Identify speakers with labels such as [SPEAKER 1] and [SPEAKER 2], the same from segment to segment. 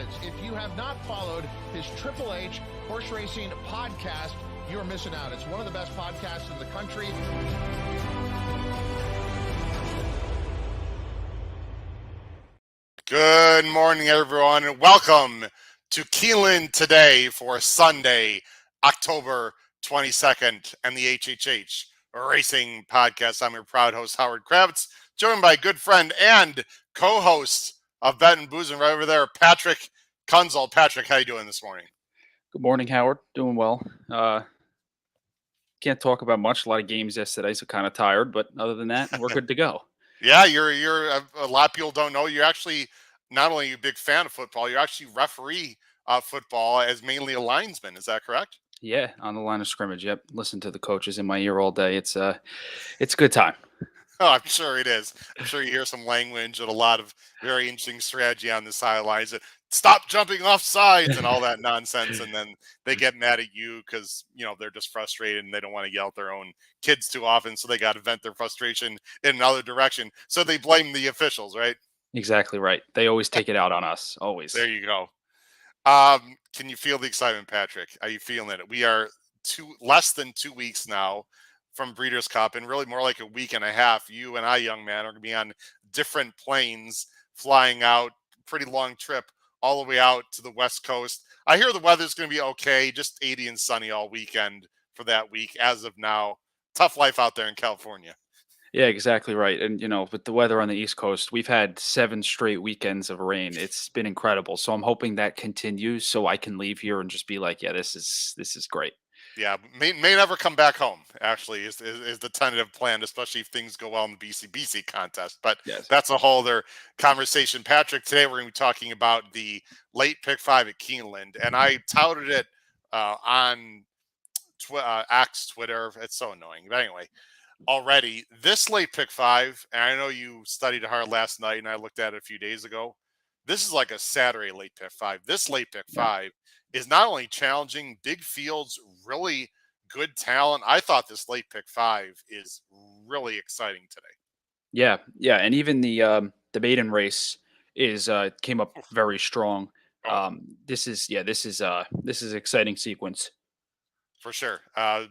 [SPEAKER 1] is. If you have not followed his Triple H horse racing podcast, you're missing out. It's one of the best podcasts in the country.
[SPEAKER 2] Good morning, everyone, and welcome to Keeneland today for Sunday, October 22nd, and the HHH Racing Podcast. I'm your proud host, Howard Kravitz, joined by good friend and co-host of Bet and Boozing right over there, Patrick Kunzel. Patrick, how you doing this morning?
[SPEAKER 3] Good morning, Howard. Doing well. Can't talk about much. A lot of games yesterday, so kind of tired. But other than that, we're good to go.
[SPEAKER 2] Yeah, you're a lot of people don't know you're actually not only a big fan of football, you're actually referee football as mainly a linesman. Is that correct?
[SPEAKER 3] Yeah, on the line of scrimmage. Yep. Listen to the coaches in my ear all day. It's a good time.
[SPEAKER 2] Oh, I'm sure it is. I'm sure you hear some language and a lot of very interesting strategy on the sidelines. Stop jumping off sides and all that nonsense. And then they get mad at you because, they're just frustrated and they don't want to yell at their own kids too often. So they got to vent their frustration in another direction. So they blame the officials, right?
[SPEAKER 3] Exactly right. They always take it out on us. Always.
[SPEAKER 2] There you go. Can you feel the excitement, Patrick? Are you feeling it? We are less than 2 weeks now from Breeders' Cup, and really more like a week and a half. You and I, young man, are going to be on different planes flying out, pretty long trip all the way out to the West Coast. I hear the weather's going to be okay, just 80 and sunny all weekend for that week as of now. Tough life out there in California.
[SPEAKER 3] Yeah, exactly right. And, with the weather on the East Coast, we've had 7 straight weekends of rain. It's been incredible. So I'm hoping that continues so I can leave here and just be like, yeah, this is great.
[SPEAKER 2] Yeah, may never come back home, actually, is the tentative plan, especially if things go well in the BC contest. But
[SPEAKER 3] yes,
[SPEAKER 2] That's a whole other conversation. Patrick, today we're going to be talking about the late pick 5 at Keeneland, and I touted it on X Twitter. It's so annoying. But anyway, already, this late pick 5, and I know you studied it hard last night, and I looked at it a few days ago. This is like a Saturday late pick 5. This late pick 5 is not only challenging, big fields, really good talent. I thought this late pick 5 is really exciting today.
[SPEAKER 3] Yeah, and even the maiden race is came up very strong. This is exciting sequence
[SPEAKER 2] for sure.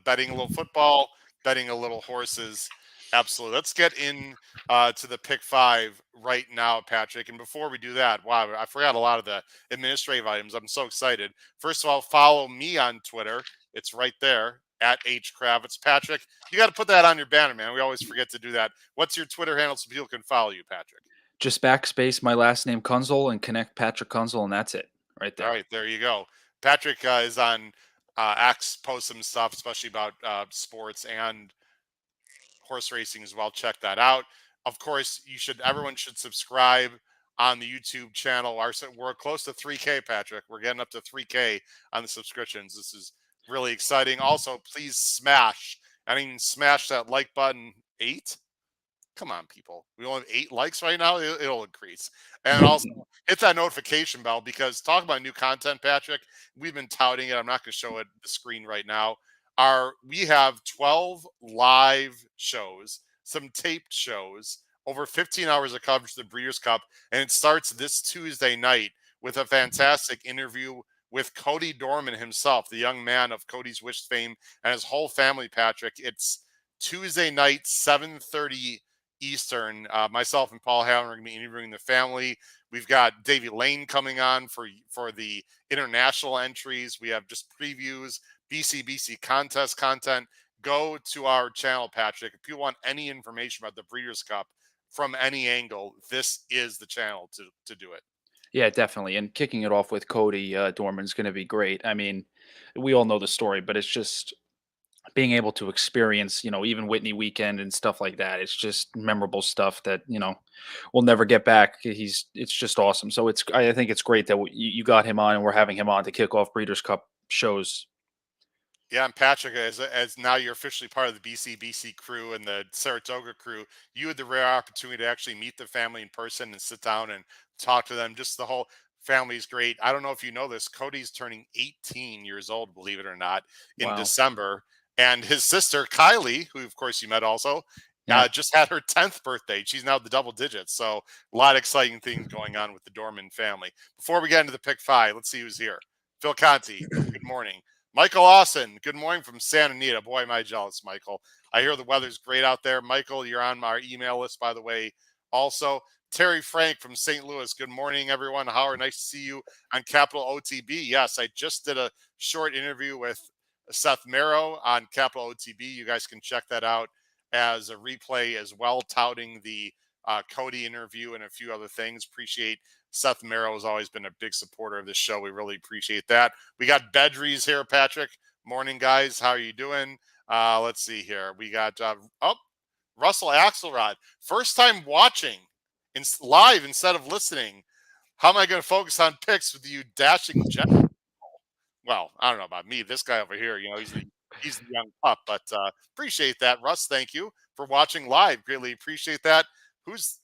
[SPEAKER 2] Betting a little football, betting a little horses. Absolutely. Let's get in to the pick 5 right now, Patrick. And before we do that, wow, I forgot a lot of the administrative items. I'm so excited. First of all, follow me on Twitter. It's right there at H Kravitz. Patrick, you got to put that on your banner, man. We always forget to do that. What's your Twitter handle so people can follow you, Patrick?
[SPEAKER 3] Just backspace my last name Kunzel and connect Patrick Kunzel, and that's it right there.
[SPEAKER 2] All right, there you go. Patrick is on X, posts some stuff, especially about sports and horse racing as well. Check that out. Of course, everyone should subscribe on the YouTube channel. We're close to 3K, Patrick. We're getting up to 3K on the subscriptions. This is really exciting. Also, please smash that like button. 8. Come on, people. We only have 8 likes right now. It'll increase. And also hit that notification bell, because talk about new content, Patrick. We've been touting it. I'm not going to show it the screen right now. We have 12 live shows, some taped shows, over 15 hours of coverage of the Breeders' Cup, and it starts this Tuesday night with a fantastic interview with Cody Dorman himself, the young man of Cody's Wish fame, and his whole family, Patrick. It's Tuesday night, 7:30 Eastern. Myself and Paul Hallen are going to be interviewing the family. We've got Davey Lane coming on for the international entries. We have just previews, BC contest content. Go to our channel, Patrick. If you want any information about the Breeders' Cup from any angle, this is the channel to do it.
[SPEAKER 3] Yeah, definitely. And kicking it off with Cody Dorman's going to be great. I mean, we all know the story, but it's just being able to experience, even Whitney weekend and stuff like that. It's just memorable stuff that, we'll never get back. It's just awesome. So I think it's great that you got him on and we're having him on to kick off Breeders' Cup shows.
[SPEAKER 2] Yeah, and Patrick, as now you're officially part of the BC crew and the Saratoga crew, you had the rare opportunity to actually meet the family in person and sit down and talk to them. Just the whole family's great. I don't know if you know this, Cody's turning 18 years old, believe it or not, in December. And his sister, Kylie, who of course you met also,
[SPEAKER 3] Yeah.
[SPEAKER 2] just had her 10th birthday. She's now the double digits. So a lot of exciting things going on with the Dorman family. Before we get into the pick five, let's see who's here. Phil Conti, good morning. Michael Lawson, good morning from Santa Anita. Boy, am I jealous, Michael. I hear the weather's great out there. Michael, you're on my email list, by the way. Also, Terry Frank from St. Louis. Good morning, everyone. Howard, nice to see you on Capital OTB. Yes, I just did a short interview with Seth Merrow on Capital OTB. You guys can check that out as a replay as well, touting the Cody interview and a few other things. Appreciate Seth Merrow has always been a big supporter of this show. We really appreciate that. We got Bedries here, Patrick. Morning, guys. How are you doing? Let's see here. We got Russell Axelrod. First time watching live instead of listening. How am I going to focus on picks with you dashing jet? Well, I don't know about me. This guy over here, he's the young pup, but appreciate that, Russ. Thank you for watching live. Greatly appreciate that. Who's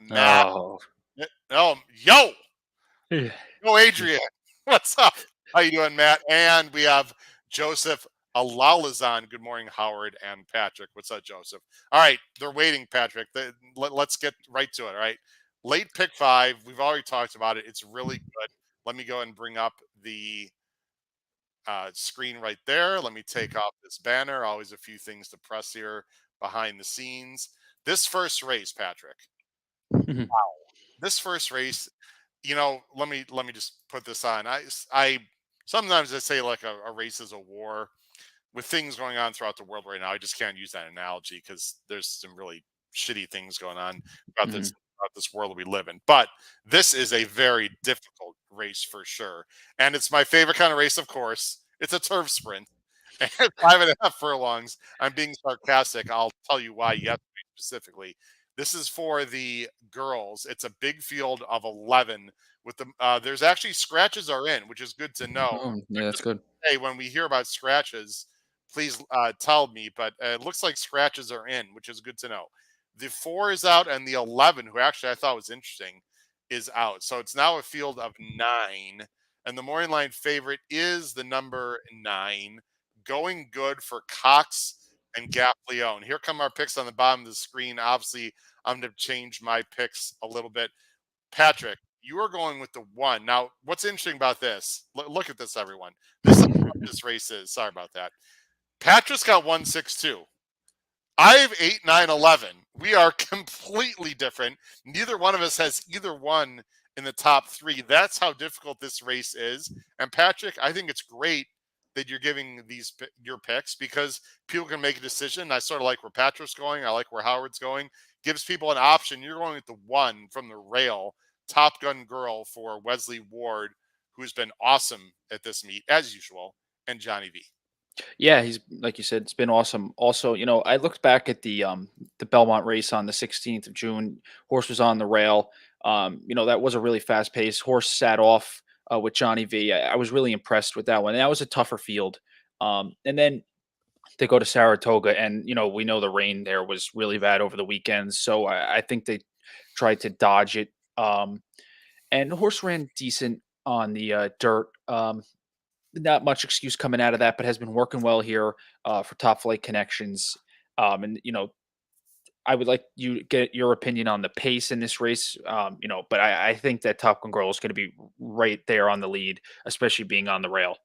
[SPEAKER 2] Matt?
[SPEAKER 3] Oh.
[SPEAKER 2] Oh, yo, Adrian. What's up? How you doing, Matt? And we have Joseph Alalazan. Good morning, Howard and Patrick. What's up, Joseph? All right, they're waiting, Patrick. Let's get right to it. All right, late pick five. We've already talked about it. It's really good. Let me go ahead and bring up the screen right there. Let me take off this banner. Always a few things to press here behind the scenes. This first race, Patrick. Wow. This first race, let me just put this on. I sometimes I say like a race is a war. With things going on throughout the world right now, I just can't use that analogy because there's some really shitty things going on about this world we live in. But this is a very difficult race for sure. And it's my favorite kind of race, of course. It's a turf sprint. And 5.5 furlongs. I'm being sarcastic. I'll tell you why yesterday specifically. This is for the girls. It's a big field of 11 with there's actually scratches are in, which is good to know.
[SPEAKER 3] Oh, yeah, that's good.
[SPEAKER 2] Hey, when we hear about scratches, please tell me, but it looks like scratches are in, which is good to know. The 4 is out, and the 11, who actually I thought was interesting, is out. So it's now a field of 9, and the morning line favorite is the number 9, going good for Cox and Gap Leone. Here come our picks on the bottom of the screen. Obviously, I'm going to change my picks a little bit. Patrick, you are going with the 1. Now, what's interesting about this? Look at this, everyone. This is what this race is. Sorry about that. Patrick's got 162. I have 8, 9, 11. We are completely different. Neither one of us has either one in the top 3. That's how difficult this race is. And Patrick, I think it's great that you're giving your picks because people can make a decision. I sort of like where Patrick's going. I like where Howard's going. Gives people an option. You're going with the 1 from the rail, Top Gun Girl for Wesley Ward, who's been awesome at this meet as usual, and Johnny V.
[SPEAKER 3] Yeah, he's like you said, it's been awesome. Also, I looked back at the Belmont race on the 16th of June. Horse was on the rail. That was a really fast pace. Horse sat off with Johnny V. I was really impressed with that one. And that was a tougher field. And then they go to Saratoga, and we know the rain there was really bad over the weekend. So I think they tried to dodge it. And the horse ran decent on the dirt. Not much excuse coming out of that, but has been working well here for Top Flight Connections. And I would like you to get your opinion on the pace in this race. But I think that Top Gun Girl is going to be right there on the lead, especially being on the rail.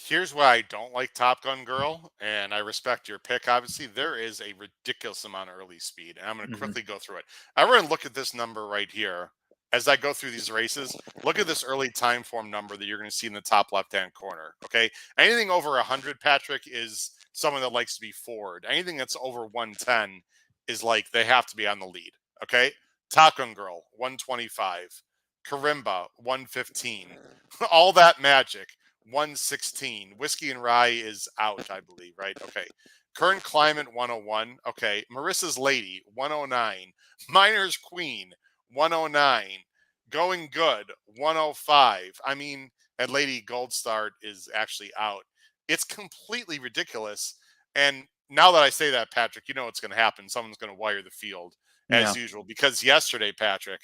[SPEAKER 2] Here's why I don't like Top Gun Girl, and I respect your pick. Obviously, there is a ridiculous amount of early speed, and I'm going to quickly go through it. Everyone, look at this number right here. As I go through these races, look at this early time form number that you're going to see in the top left-hand corner, okay? Anything over 100, Patrick, is someone that likes to be forward. Anything that's over 110 is like they have to be on the lead, okay? Top Gun Girl, 125. Karimba, 115. All That Magic, 116. Whiskey and Rye is out, I believe, right? Okay. Current Climate, 101. Okay. Marissa's Lady, 109. Miner's Queen, 109. Going Good, 105. I mean, and Lady Gold Star is actually out. It's completely ridiculous. And now that I say that, Patrick, you know what's going to happen. Someone's going to wire the field as usual. Because yesterday, Patrick,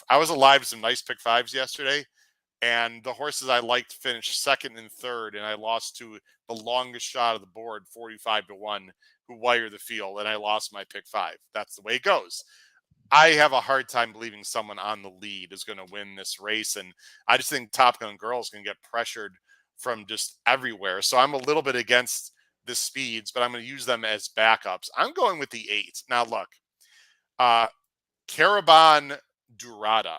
[SPEAKER 2] I was alive with some nice pick fives yesterday. and the horses I liked finished second and third, and I lost to the longest shot of the board, 45-1, who wired the field, and I lost my pick 5. That's the way it goes. I have a hard time believing someone on the lead is going to win this race, and I just think Top Gun Girls can get pressured from just everywhere. So I'm a little bit against the speeds, but I'm going to use them as backups. I'm going with the 8. Now look, Caravan Durada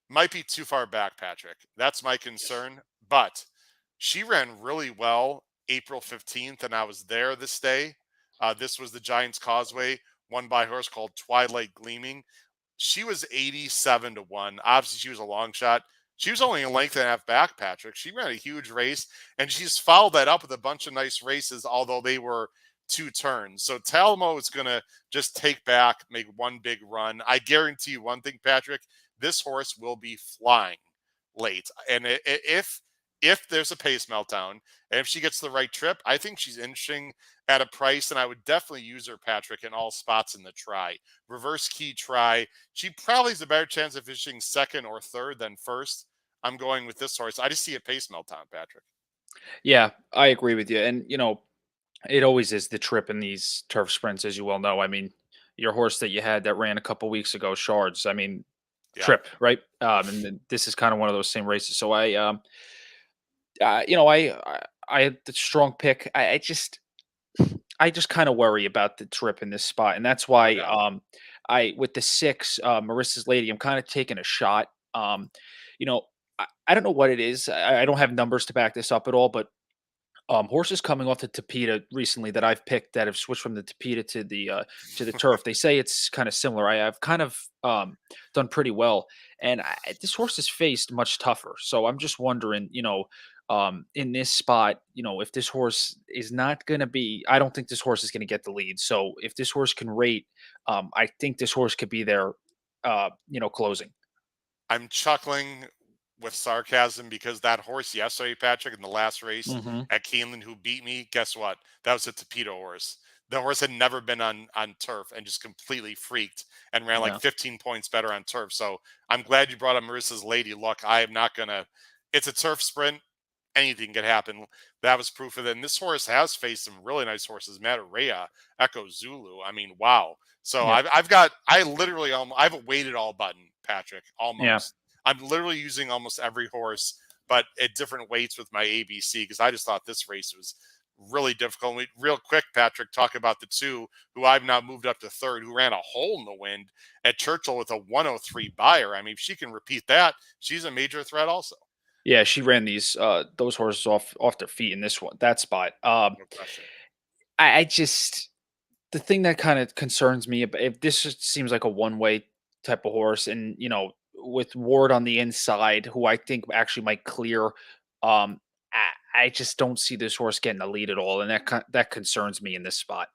[SPEAKER 2] might be too far back, Patrick. That's my concern. But she ran really well April 15th, and I was there this day. This was the Giants Causeway, won by a horse called Twilight Gleaming. She was 87-1. Obviously, she was a long shot. She was only a length and a half back, Patrick. She ran a huge race, and she's followed that up with a bunch of nice races, although they were 2 turns. So Talamo is going to just take back, make one big run. I guarantee you one thing, Patrick, this horse will be flying late. And if there's a pace meltdown, and if she gets the right trip, I think she's interesting at a price, and I would definitely use her, Patrick, in all spots in the try. Reverse key try. She probably has a better chance of finishing second or third than first. I'm going with this horse. I just see a pace meltdown, Patrick.
[SPEAKER 3] Yeah, I agree with you. And, it always is the trip in these turf sprints, as you well know. I mean, your horse that you had that ran a couple weeks ago, Shards, I mean,
[SPEAKER 2] Yeah.
[SPEAKER 3] trip, right? And then this is kind of one of those same races. So I had the strong pick. I just kind of worry about the trip in this spot, and that's why
[SPEAKER 2] Okay.
[SPEAKER 3] I with the 6 Marissa's Lady, I'm kind of taking a shot. You know, I don't know what it is. I don't have numbers to back this up at all, but horses coming off the Tapeta recently that I've picked that have switched from the Tapeta to the turf. They say it's kind of similar. I've kind of done pretty well, and this horse is faced much tougher. So I'm just wondering, in this spot, if this horse is not going to be, I don't think this horse is going to get the lead. So if this horse can rate, I think this horse could be there, closing.
[SPEAKER 2] I'm chuckling with sarcasm because that horse yesterday, Patrick, in the last race
[SPEAKER 3] Hmm.
[SPEAKER 2] at Keeneland who beat me, guess what? That was a Tapito horse. The horse had never been on turf and just completely freaked and ran like
[SPEAKER 3] Yeah.
[SPEAKER 2] 15 points better on turf. So I'm glad you brought up Marissa's Lady. Look, I am not going to, it's a turf sprint. Anything could happen. That was proof of it. And this horse has faced some really nice horses. Matarea, Echo Zulu. I mean, wow. So
[SPEAKER 3] Yeah.
[SPEAKER 2] I've a weighted all button, Patrick,
[SPEAKER 3] Yeah.
[SPEAKER 2] almost. I'm literally using almost every horse, but at different weights with my ABC because I just thought this race was really difficult. Real quick, Patrick, talk about the 2 who I've now moved up to third, who ran a hole in the wind at Churchill with a 103 buyer. I mean, if she can repeat that, she's a major threat also.
[SPEAKER 3] Yeah, she ran those horses off their feet in that spot.
[SPEAKER 2] No question.
[SPEAKER 3] I just the thing that kind of concerns me if this just seems like a one way type of horse, and with Ward on the inside, who I think actually might clear, I just don't see this horse getting the lead at all, and that concerns me in this spot.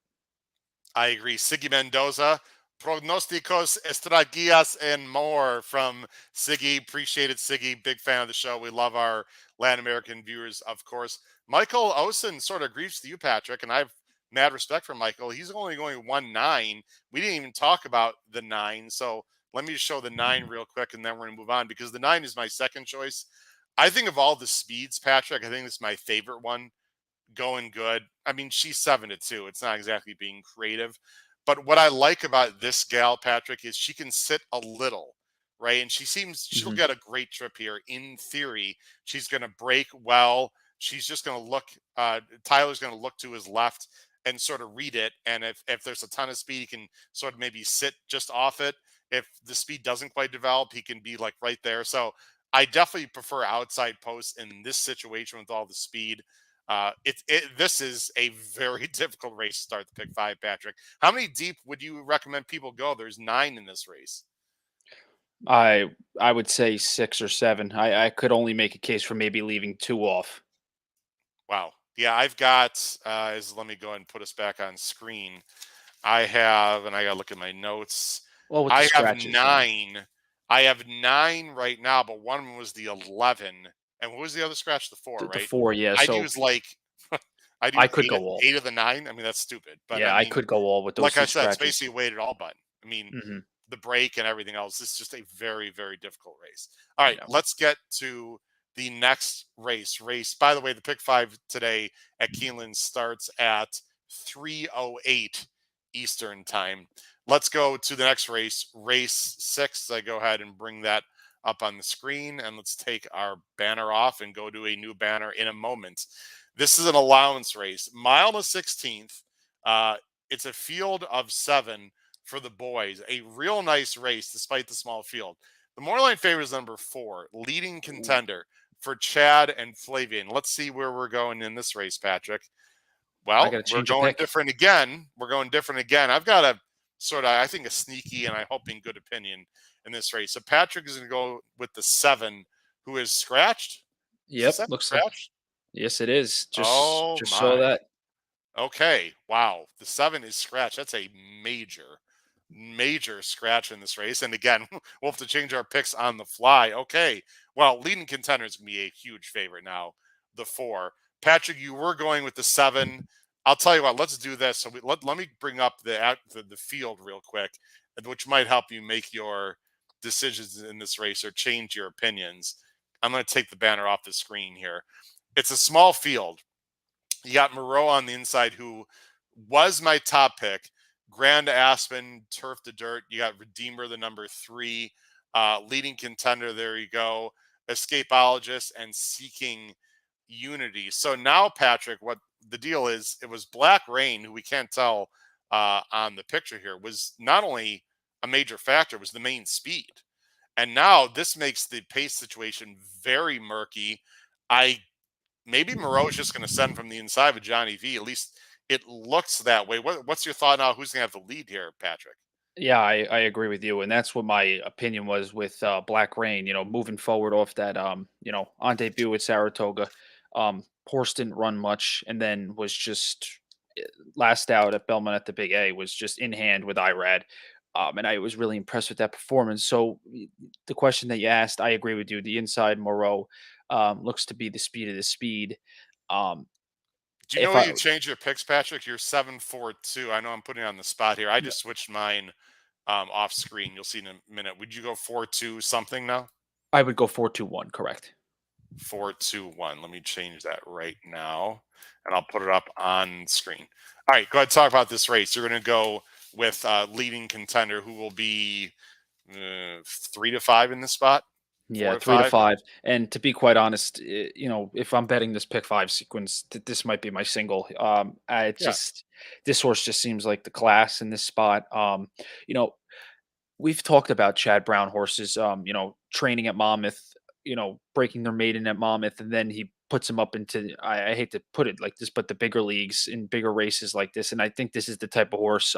[SPEAKER 2] I agree. Siggy Mendoza, prognosticos, estrategias, and more from Siggy. Appreciate it, Siggy. Big fan of the show. We love our Latin American viewers, of course. Michael Osen sort of agrees with you, Patrick, and I have mad respect for Michael. He's only going 1-9. We didn't even talk about the 9, so let me just show the 9 real quick, and then we're going to move on because the 9 is my second choice. I think of all the speeds, Patrick, I think this is my favorite one. Going good. I mean, she's 7-2. It's not exactly being creative. But what I like about this gal, Patrick, is she can sit a little, right? And she'll
[SPEAKER 3] Mhm.
[SPEAKER 2] get a great trip here. In theory, she's going to break well. She's just going to look, Tyler's going to look to his left and sort of read it. And if there's a ton of speed, he can sort of maybe sit just off it. If the speed doesn't quite develop, he can be like right there. So I definitely prefer outside posts in this situation with all the speed. This is a very difficult race to start the pick 5, Patrick. How many deep would you recommend people go? There's 9 in this race.
[SPEAKER 3] I would say 6 or 7. I could only make a case for maybe leaving 2 off.
[SPEAKER 2] Wow. Yeah, I've got, let me go ahead and put us back on screen. I got to look at my notes.
[SPEAKER 3] Well, with the
[SPEAKER 2] I have
[SPEAKER 3] scratches,
[SPEAKER 2] 9. I have 9 right now, but one of them was the 11. And what was the other scratch? The 4,
[SPEAKER 3] the
[SPEAKER 2] right?
[SPEAKER 3] 4, yeah.
[SPEAKER 2] I'd
[SPEAKER 3] So
[SPEAKER 2] use like, I'd
[SPEAKER 3] I
[SPEAKER 2] use
[SPEAKER 3] could go all.
[SPEAKER 2] 8 of the 9. I mean, that's stupid. But I
[SPEAKER 3] Yeah, I
[SPEAKER 2] mean,
[SPEAKER 3] could go all with those
[SPEAKER 2] like I
[SPEAKER 3] 6
[SPEAKER 2] said, it's
[SPEAKER 3] scratches.
[SPEAKER 2] basically a weighted all button. I mean,
[SPEAKER 3] Mhm.
[SPEAKER 2] the break and everything else. It's just a very, very difficult race. All right,
[SPEAKER 3] Yeah.
[SPEAKER 2] let's get to the next race. By the way, the pick 5 today at Keeneland starts at 3:08 Eastern time. Let's go to the next race, race 6. I go ahead and bring that up on the screen, and let's take our banner off and go to a new banner in a moment. This is an allowance race, mile and a 16th. It's a field of 7 for the boys. A real nice race despite the small field. The Moorline favorite is number 4, leading contender for Chad and Flavian. Let's see where we're going in this race, Patrick.
[SPEAKER 3] I
[SPEAKER 2] Well,
[SPEAKER 3] got to
[SPEAKER 2] we're
[SPEAKER 3] change a
[SPEAKER 2] going
[SPEAKER 3] pick.
[SPEAKER 2] different again. I've got a sort of, I think, a sneaky and I hope in good opinion in this race. So Patrick is going to go with the 7, who is scratched. Is the
[SPEAKER 3] Yep,
[SPEAKER 2] 7
[SPEAKER 3] looks like
[SPEAKER 2] scratched?
[SPEAKER 3] yes, it is.
[SPEAKER 2] Oh
[SPEAKER 3] Just saw
[SPEAKER 2] my.
[SPEAKER 3] that.
[SPEAKER 2] Okay. Wow. The 7 is scratched. That's a major scratch in this race. And again, we'll have to change our picks on the fly. Okay. Well, leading contender is going to be a huge favorite now. The 4. Patrick, you were going with the 7. I'll tell you what, let's do this. So let me bring up the field real quick, which might help you make your decisions in this race or change your opinions. I'm going to take the banner off the screen here. It's a small field. You got Moreau on the inside, who was my top pick. Grand Aspen, Turf to Dirt. You got Redeemer, the number 3, leading contender. There you go. Escapologist and Seeking Unity. So now, Patrick, what the deal is, it was Black Rain, who we can't tell on the picture here, was not only a major factor, was the main speed. And now this makes the pace situation very murky. Maybe Moreau's just going to send from the inside with Johnny V. At least it looks that way. What's your thought now? Who's going to have the lead here, Patrick?
[SPEAKER 3] Yeah, I agree with you, and that's what my opinion was with Black Rain. Moving forward off that, on debut at Saratoga, horse didn't run much, and then was just last out at Belmont at the Big A was just in hand with Irad. And I was really impressed with that performance. So the question that you asked, I agree with you. The inside Moreau looks to be the speed of the speed. Um,
[SPEAKER 2] Do you know
[SPEAKER 3] if
[SPEAKER 2] where
[SPEAKER 3] I
[SPEAKER 2] you change your picks, Patrick? You're 7-4-2. I know I'm putting you on the spot here. I just switched mine off screen. You'll see in a minute. Would you go 4-2 something now?
[SPEAKER 3] I would go 4-2-1, correct?
[SPEAKER 2] 4-2-1. Let me change that right now, and I'll put it up on screen. All right, go ahead and talk about this race. You're going to go with leading contender, who will be 3-5 in this spot.
[SPEAKER 3] Yeah,
[SPEAKER 2] 4-5.
[SPEAKER 3] 3 to 5. And to be quite honest, if I'm betting this pick 5 sequence, this might be my single.
[SPEAKER 2] Yeah.
[SPEAKER 3] This horse just seems like the class in this spot. You know, we've talked about Chad Brown horses, training at Monmouth, breaking their maiden at Monmouth, and then he puts them up into, I hate to put it like this, but the bigger leagues in bigger races like this. And I think this is the type of horse,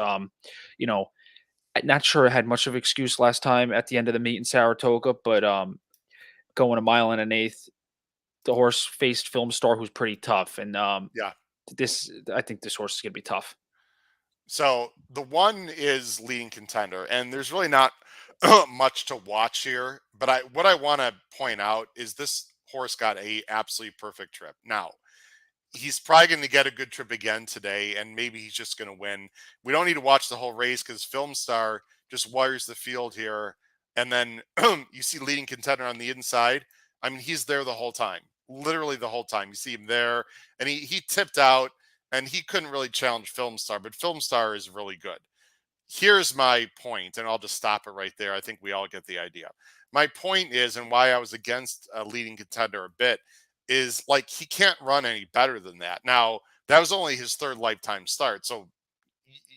[SPEAKER 3] you know, I'm not sure I had much of an excuse last time at the end of the meet in Saratoga, but going a mile and an eighth, the horse faced Film Star, who's pretty tough, and
[SPEAKER 2] Yeah.
[SPEAKER 3] I think this horse is going to be tough.
[SPEAKER 2] So the 1 is leading contender, and there's really not much to watch here. But what I want to point out is this horse got a absolutely perfect trip. Now, he's probably going to get a good trip again today, and maybe he's just going to win. We don't need to watch the whole race because Film Star just wires the field here. And then you see leading contender on the inside. I mean, he's there the whole time, literally the whole time. You see him there, and he tipped out, and he couldn't really challenge Film Star, but Film Star is really good. Here's my point, and I'll just stop it right there. I think we all get the idea. My point is, and why I was against a leading contender a bit, is like he can't run any better than that. Now, that was only his 3rd lifetime start, so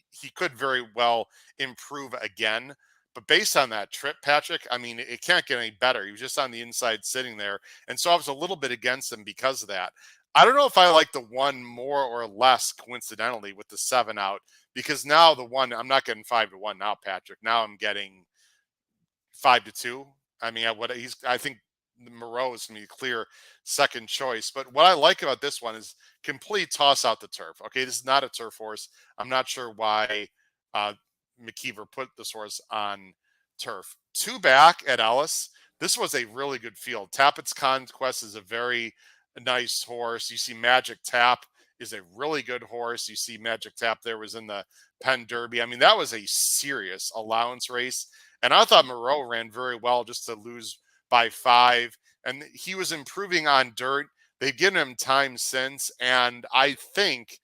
[SPEAKER 2] he could very well improve again. But based on that trip, Patrick, I mean, it can't get any better. He was just on the inside sitting there. And so I was a little bit against him because of that. I don't know if I like the 1 more or less coincidentally with the 7 out, because now the 1, I'm not getting 5-1 now, Patrick. Now I'm getting 5-2. I mean, I think Moreau is going to be a clear second choice. But what I like about this one is complete toss out the turf. Okay, this is not a turf horse. I'm not sure why McKeever put this horse on turf. 2 back at Ellis. This was a really good field. Tappett's Conquest is a very nice horse. You see Magic Tap is a really good horse. You see Magic Tap there was in the Penn Derby. I mean, that was a serious allowance race. And I thought Moreau ran very well just to lose by 5. And he was improving on dirt. They've given him time since. And I think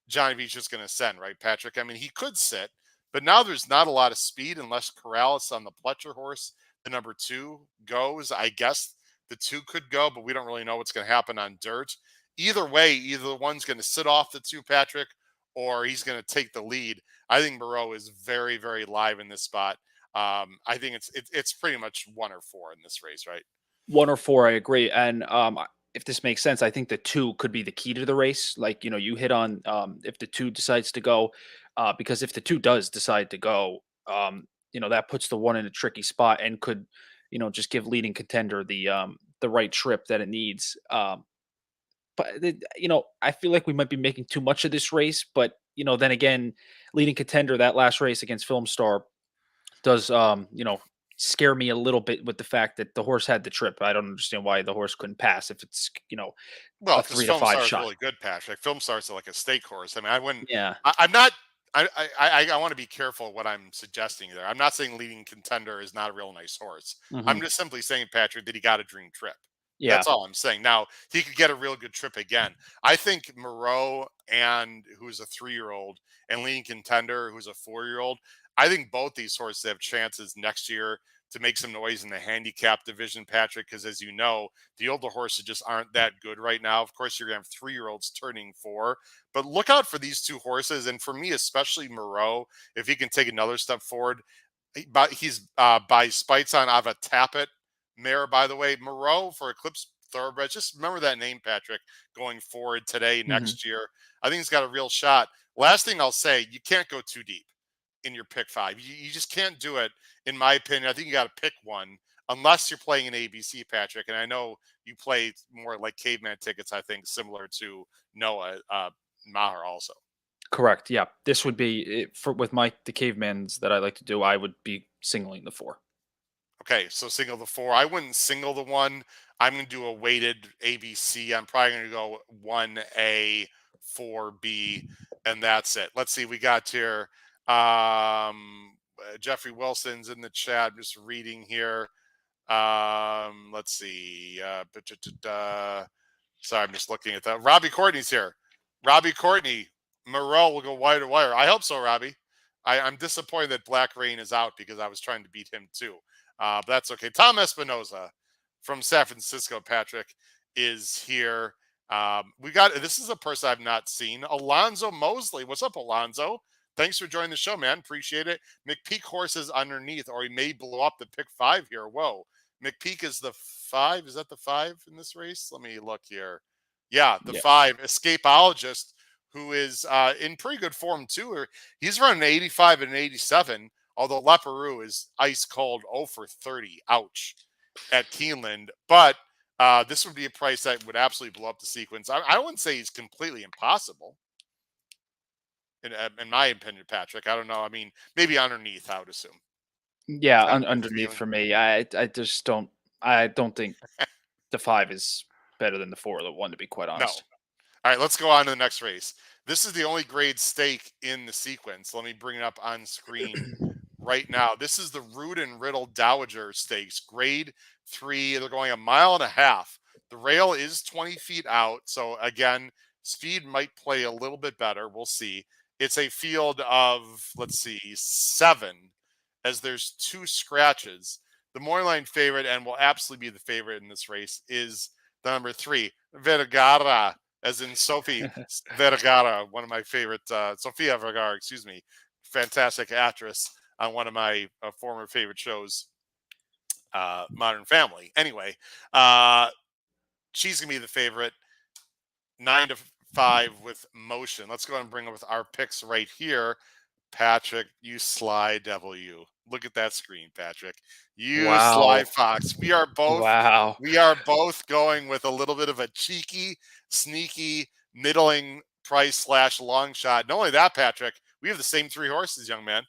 [SPEAKER 2] Johnny V's just going to send, right, Patrick? I mean, he could sit, but now there's not a lot of speed unless Corrales on the Pletcher horse, the number 2, goes. I guess the 2 could go, but we don't really know what's going to happen on dirt. Either way, either one's going to sit off the 2, Patrick, or he's going to take the lead. I think Moreau is very, very live in this spot. I think it's pretty much 1 or 4 in this race, right?
[SPEAKER 3] 1 or 4, I agree. And if this makes sense, I think the 2 could be the key to the race. Like, you hit on if the 2 decides to go, because if the 2 does decide to go, that puts the 1 in a tricky spot and could, just give leading contender the right trip that it needs. But I feel like we might be making too much of this race. But then again, leading contender that last race against Film Star does scare me a little bit with the fact that the horse had the trip. I don't understand why the horse couldn't pass if it's
[SPEAKER 2] Well,
[SPEAKER 3] a
[SPEAKER 2] because
[SPEAKER 3] 3 to
[SPEAKER 2] Film
[SPEAKER 3] 5
[SPEAKER 2] Star is
[SPEAKER 3] shot.
[SPEAKER 2] really good, Patrick. Film Star's like a stake horse. I mean, I wouldn't.
[SPEAKER 3] Yeah.
[SPEAKER 2] I'm not. I want to be careful what I'm suggesting there. I'm not saying leading contender is not a real nice horse. I'm
[SPEAKER 3] Mhm.
[SPEAKER 2] just simply saying, Patrick, that he got a dream trip.
[SPEAKER 3] Yeah.
[SPEAKER 2] That's all I'm saying. Now he could get a real good trip again. I think Moreau and who's a 3-year-old and leading contender who's a 4-year-old. I think both these horses have chances next year to make some noise in the handicap division, Patrick, because as you know, the older horses just aren't that good right now. Of course, you're going to have 3-year-olds turning 4, but look out for these 2 horses. And for me, especially Moreau, if he can take another step forward, he's by Spites on Ava Tappet mare, by the way. Moreau for Eclipse Thoroughbred. Just remember that name, Patrick, going forward today,
[SPEAKER 3] Mhm.
[SPEAKER 2] next year. I think he's got a real shot. Last thing I'll say, you can't go too deep in your pick 5. You just can't do it, in my opinion. I think you got to pick one unless you're playing an ABC, Patrick. And I know you play more like caveman tickets, I think, similar to Noah Maher also.
[SPEAKER 3] Correct. Yeah. This would be it for with the cavemans that I like to do. I would be singling the 4.
[SPEAKER 2] Okay, so single the 4. I wouldn't single the 1. I'm going to do a weighted ABC. I'm probably going to go 1A, 4B, and that's it. Let's see. We got here. Jeffrey Wilson's in the chat. I'm just reading here. Let's see. Sorry, I'm just looking at that. Robbie Courtney's here. Robbie Courtney, Moreau will go wire to wire. I hope so, Robbie. I'm disappointed that Black Rain is out because I was trying to beat him too. But that's okay. Tom Espinoza from San Francisco, Patrick, is here. We got this is a person I've not seen. Alonzo Mosley. What's up, Alonzo? Thanks for joining the show, man. Appreciate it. McPeak horses underneath, or he may blow up the pick 5 here. Whoa. McPeak is the 5. Is that the 5 in this race? Let me look here. Yeah, the
[SPEAKER 3] Yeah.
[SPEAKER 2] 5. Escapeologist, who is in pretty good form too. He's running 85 and 87, although Leparoux is ice cold 0 for 30. Ouch. At Keeneland. But this would be a price that would absolutely blow up the sequence. I wouldn't say he's completely impossible. In my opinion, Patrick. I don't know. I mean, maybe underneath, I would assume.
[SPEAKER 3] Yeah,
[SPEAKER 2] Kind of good
[SPEAKER 3] underneath
[SPEAKER 2] feeling.
[SPEAKER 3] for me. I don't think the 5 is better than the 4 or the 1, to be quite
[SPEAKER 2] No.
[SPEAKER 3] honest.
[SPEAKER 2] All right, let's go on to the next race. This is the only grade stake in the sequence. Let me bring it up on screen right now. This is the Root and Riddle Dowager Stakes, grade 3. They're going 1.5 miles. The rail is 20 feet out. So again, speed might play a little bit better. We'll see. It's a field of, let's see, 7, as there's 2 scratches. The morning line favorite, and will absolutely be the favorite in this race, is the number 3, Vergara, as in Sophie Vergara, one of my favorite, Sofia Vergara, excuse me, fantastic actress on one of my former favorite shows, Modern Family. Anyway, she's going to be the favorite, 9-5 with motion. Let's go ahead and bring up with our picks right here. Patrick, you sly devil, you. Look at that screen, Patrick. You sly
[SPEAKER 3] Wow.
[SPEAKER 2] fox. We are
[SPEAKER 3] Wow.
[SPEAKER 2] both going with a little bit of a cheeky, sneaky, middling price / long shot. Not only that, Patrick, we have the same 3 horses, young man,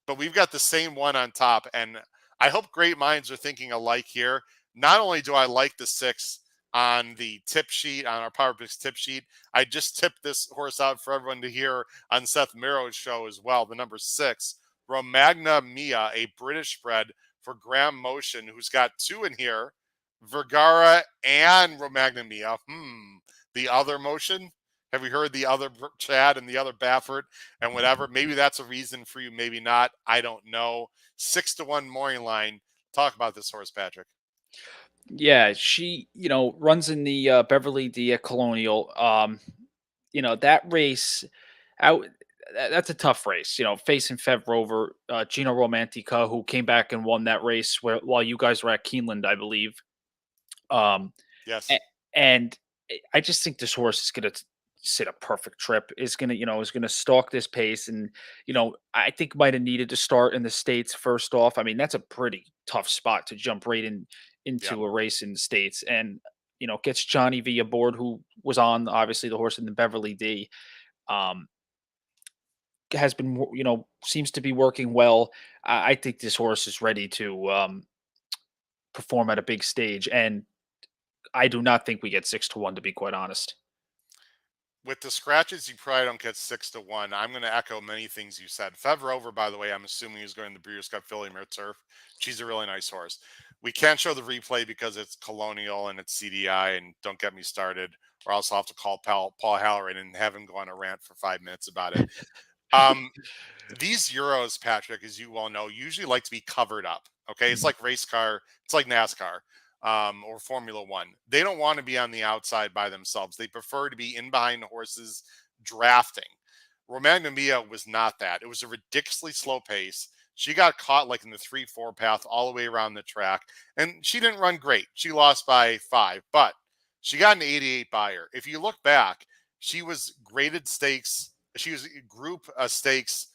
[SPEAKER 2] but we've got the same one on top. And I hope great minds are thinking alike here. Not only do I like the 6 on the tip sheet, on our Power Picks tip sheet, I just tipped this horse out for everyone to hear on Seth Merrow's show as well, the number 6, Romagna Mia, a British bred for Graham Motion, who's got two in here, Vergara and Romagna Mia. The other Motion? Have you heard the other Chad and the other Baffert and whatever? Maybe that's a reason for you, maybe not. I don't know. 6-1 morning line. Talk about this horse, Patrick.
[SPEAKER 3] Yeah, she, runs in the Beverly D at Colonial. That race out that's a tough race, facing Fev Rover, Gino Romantica, who came back and won that race while you guys were at Keeneland, I believe.
[SPEAKER 2] Yes.
[SPEAKER 3] A- and I just think this horse is going to sit a perfect trip. Is going to stalk this pace, and I think might have needed to start in the States first off. I mean, that's a pretty tough spot to jump right
[SPEAKER 2] Yeah.
[SPEAKER 3] into a race in the States, and gets Johnny V aboard, who was on obviously the horse in the Beverly D. Um, has been seems to be working well. I think this horse is ready to perform at a big stage, and I do not think we get 6-1, to be quite honest.
[SPEAKER 2] With the scratches, you probably don't get 6-1. I'm going to echo many things you said. Fev Rover, by the way, I'm assuming is going to the Breeders' Cup Filly Mare Turf. She's a really nice horse. We can't show the replay because it's Colonial and it's CDI, and don't get me started, or else I'll have to call Paul Halloran and have him go on a rant for 5 minutes about it. These Euros, Patrick, as you well know, usually like to be covered up. Okay, it's like race car, it's like NASCAR, or Formula One. They don't want to be on the outside by themselves. They prefer to be in behind the horses drafting. Romagna Mia was not that. It was a ridiculously slow pace. She got caught like in the 3-4 path all the way around the track, and she didn't run great. She lost by 5, but she got an 88 buyer. If you look back, she was graded stakes. She was group stakes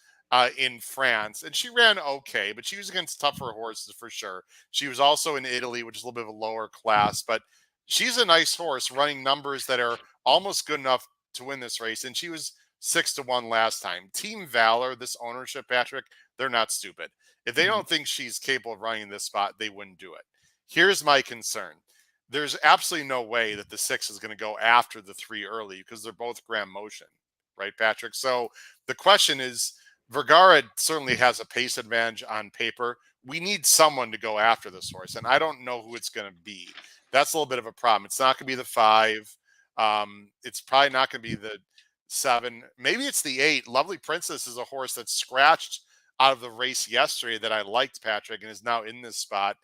[SPEAKER 2] in France, and she ran okay, but she was against tougher horses for sure. She was also in Italy, which is a little bit of a lower class, but she's a nice horse running numbers that are almost good enough to win this race, and she was 6-1 last time. Team Valor, this ownership, Patrick, they're not stupid. If they don't think she's capable of running this spot, they wouldn't do it. Here's my concern. There's absolutely no way that the 6 is going to go after the 3 early because they're both Graham Motion, right, Patrick? So the question is, Vergara certainly has a pace advantage on paper. We need someone to go after this horse, and I don't know who it's going to be. That's a little bit of a problem. It's not going to be the 5. It's probably not going to be the 7. Maybe it's the 8. Lovely Princess is a horse that scratched out of the race yesterday that I liked, Patrick, and is now in this spot.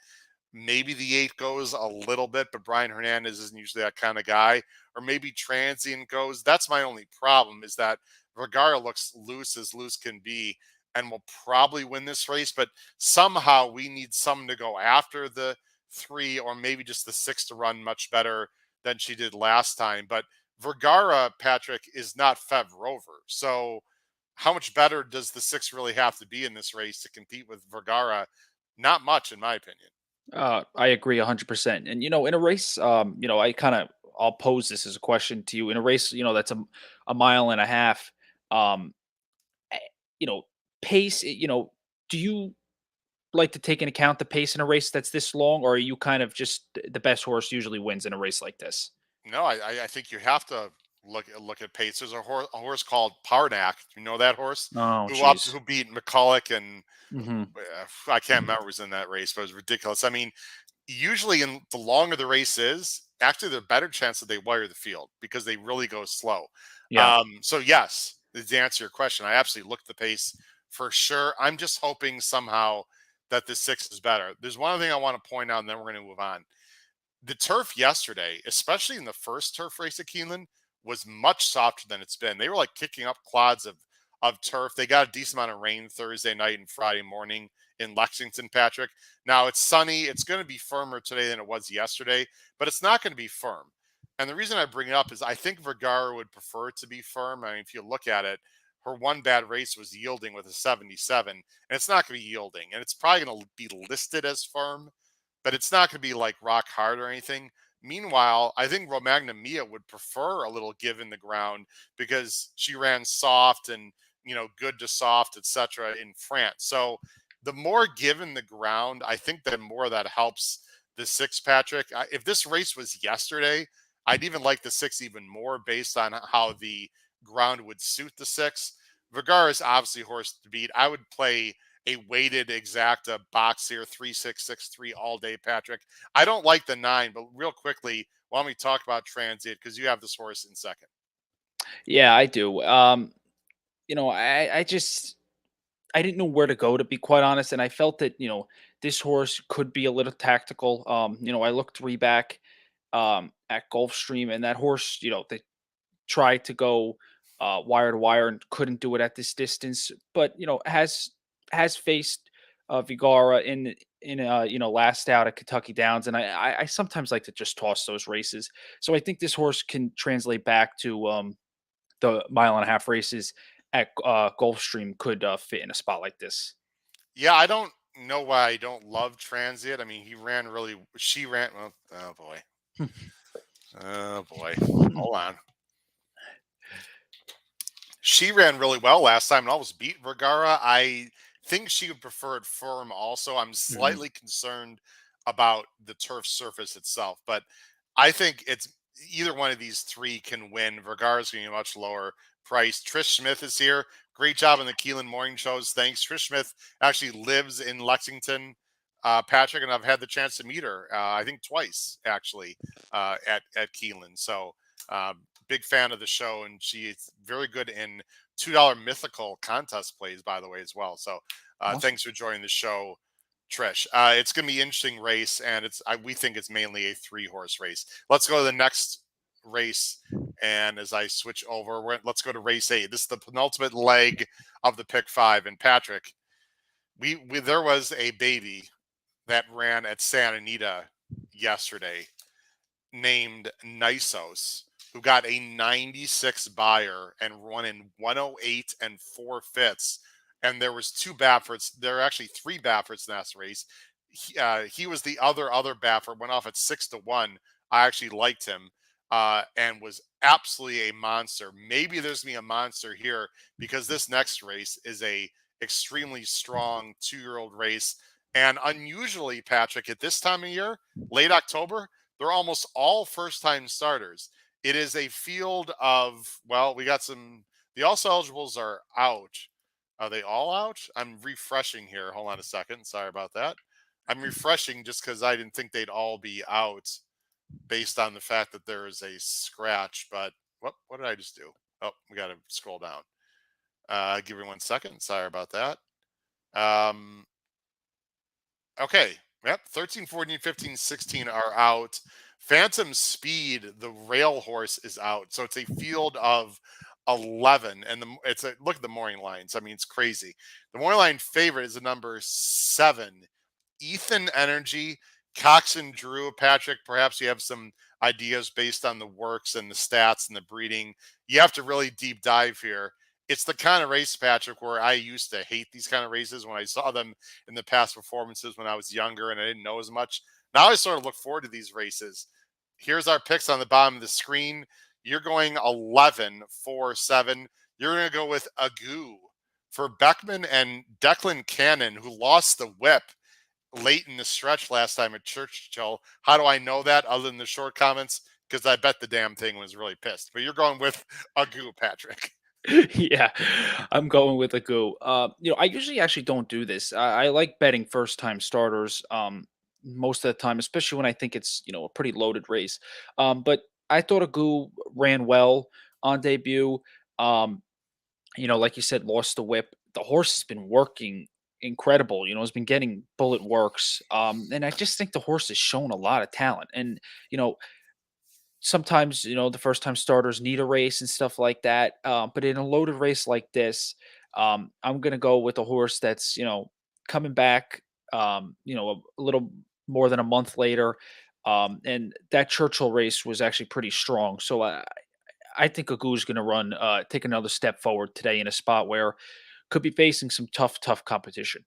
[SPEAKER 2] Maybe the 8 goes a little bit, but Brian Hernandez isn't usually that kind of guy. Or maybe Transient goes. That's my only problem, is that Vergara looks loose as loose can be and will probably win this race. But somehow we need someone to go after the 3, or maybe just the 6 to run much better than she did last time. But Vergara, Patrick, is not Fev Rover. So how much better does the 6 really have to be in this race to compete with Vergara? Not much, in my opinion.
[SPEAKER 3] I agree 100%. And in a race, I'll pose this as a question to you. In a race, that's a mile and a half. Um, eh, pace. Do you like to take into account the pace in a race that's this long, or are you kind of just the best horse usually wins in a race like this?
[SPEAKER 2] No, I think you have to look at pace. There's a horse called Parnak. You know that horse
[SPEAKER 3] Oh, jeez.
[SPEAKER 2] who beat McCulloch, and
[SPEAKER 3] Hmm.
[SPEAKER 2] I can't remember who was in that race, but it was ridiculous. I mean, usually in the longer the race is, actually the better chance that they wire the field because they really go slow.
[SPEAKER 3] Yeah.
[SPEAKER 2] So yes, to answer your question, I absolutely looked the pace for sure. I'm just hoping somehow that the 6 is better. There's one other thing I want to point out, and then we're going to move on. The turf yesterday, especially in the first turf race at Keeneland, was much softer than it's been. They were like kicking up clods of turf. They got a decent amount of rain Thursday night and Friday morning in Lexington, Patrick. Now it's sunny. It's going to be firmer today than it was yesterday, but it's not going to be firm. And the reason I bring it up is I think Vergara would prefer it to be firm. I mean, if you look at it, her one bad race was yielding with a 77, and it's not going to be yielding. And it's probably going to be listed as firm, but it's not going to be like rock hard or anything. Meanwhile, I think Romagna Mia would prefer a little give in the ground because she ran soft and good to soft, etc. in France. So the more give in the ground, I think the more that helps the 6, Patrick. If this race was yesterday, I'd even like the 6 even more based on how the ground would suit the 6. Vergara is obviously a horse to beat. I would play a weighted exacta box here, 3663 all day, Patrick. I don't like the 9, but real quickly, why don't we talk about Transient, because you have this horse in second.
[SPEAKER 3] Yeah, I do. I just I didn't know where to go, to be quite honest, and I felt that this horse could be a little tactical. I looked three back at Gulfstream, and that horse, they tried to go wire to wire and couldn't do it at this distance, but has faced Vigara in last out at Kentucky Downs, and I sometimes like to just toss those races. So I think this horse can translate back to the mile and a half races at Gulfstream, could fit in a spot like this.
[SPEAKER 2] Yeah, I don't know why I don't love Transient. I mean, she ran, well, oh boy. Oh boy. Hold on. She ran really well last time and almost beat Vergara. I think she would prefer it firm also. I'm
[SPEAKER 3] Mhm.
[SPEAKER 2] slightly concerned about the turf surface itself, but I think it's either one of these three can win. Vergara's going to be much lower price. Trish Smith is here. Great job on the Keeneland morning shows. Thanks. Trish Smith actually lives in Lexington, Patrick, and I've had the chance to meet her, I think twice actually, at Keeneland. So, big fan of the show, and she's very good in $2 mythical contest plays, by the way, as well. So,
[SPEAKER 3] Awesome.
[SPEAKER 2] thanks for joining the show, Trish. It's going to be an interesting race, and we think it's mainly a 3-horse race. Let's go to the next race, and as I switch over, let's go to race 8. This is the penultimate leg of the pick 5. And Patrick, there was a baby that ran at Santa Anita yesterday named Nisos, who got a 96 buyer and run in 108 and 4/5. And there was 2 Baffords. There are actually 3 Baffords in that race. He was the other Baffert, went off at 6-1. I actually liked him, and was absolutely a monster. Maybe there's me a monster here, because this next race is a extremely strong 2-year-old race. And unusually, Patrick, at this time of year, late October, they're almost all first-time starters. It is a field of, well, we got the also eligibles are out. Are they all out? I'm refreshing here. Hold on a second. Sorry about that. I'm refreshing just because I didn't think they'd all be out based on the fact that there is a scratch. But what did I just do? Oh, we got to scroll down. Give me 1 second. Sorry about that. Okay. Yep. 13, 14, 15, 16 are out. Phantom Speed, the rail horse, is out. So it's a field of 11. And look at the morning lines. I mean, it's crazy. The morning line favorite is the number 7, Ethan Energy. Cox and Drew. Patrick, perhaps you have some ideas based on the works and the stats and the breeding. You have to really deep dive here. It's the kind of race, Patrick, where I used to hate these kind of races when I saw them in the past performances when I was younger and I didn't know as much. Now I sort of look forward to these races. Here's our picks on the bottom of the screen. You're going 11, 4, 7. You're going to go with Agoo for Beckman and Declan Cannon, who lost the whip late in the stretch last time at Churchill. How do I know that other than the short comments? Because I bet the damn thing was really pissed. But you're going with Agoo, Patrick.
[SPEAKER 3] Yeah, I'm going with a go. I usually actually don't do this. I like betting first time starters most of the time, especially when I think it's a pretty loaded race. But I thought Agu ran well on debut. Um, like you said, lost the whip. The horse has been working incredible. Has been getting bullet works. And I just think the horse has shown a lot of talent. And you know, sometimes the first time starters need a race and stuff like that, but in a loaded race like this, I'm gonna go with a horse that's coming back, a little more than a month later, and that Churchill race was actually pretty strong. So I think Agu's gonna run, take another step forward today in a spot where could be facing some tough competition.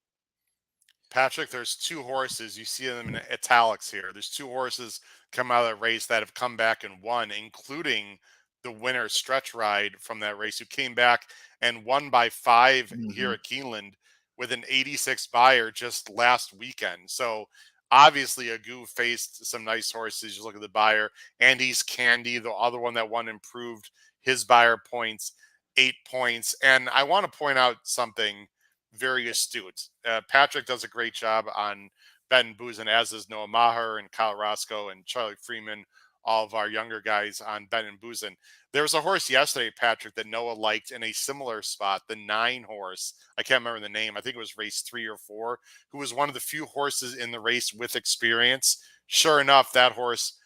[SPEAKER 2] Patrick, there's 2 horses. You see them in italics here. There's 2 horses come out of that race that have come back and won, including the winner stretch ride from that race, who came back and won by 5 here
[SPEAKER 3] Hmm.
[SPEAKER 2] at Keeneland with an 86 buyer just last weekend. So obviously, Agu faced some nice horses. You look at the buyer. Andy's Candy, the other one that won, improved his buyer points, 8 points. And I want to point out something very astute. Patrick does a great job on Ben Boozin, as is Noah Maher and Kyle Roscoe and Charlie Freeman, all of our younger guys on Ben and Boozin. There was a horse yesterday, Patrick, that Noah liked in a similar spot, the 9 horse. I can't remember the name. I think it was race 3 or 4, who was one of the few horses in the race with experience. Sure enough, that horse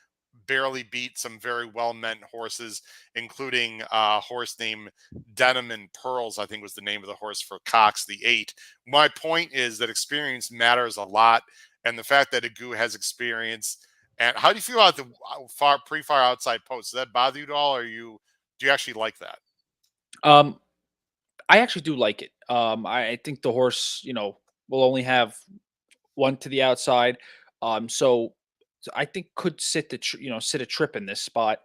[SPEAKER 2] barely beat some very well-meant horses, including a horse named Denim and Pearls, I think was the name of the horse for Cox, the 8. My point is that experience matters a lot, and the fact that Agu has experience. And how do you feel about the pretty far outside post? Does that bother you at all, or do you actually like that?
[SPEAKER 3] Um, I actually do like it. I think the horse, will only have one to the outside. So I think could sit a trip in this spot.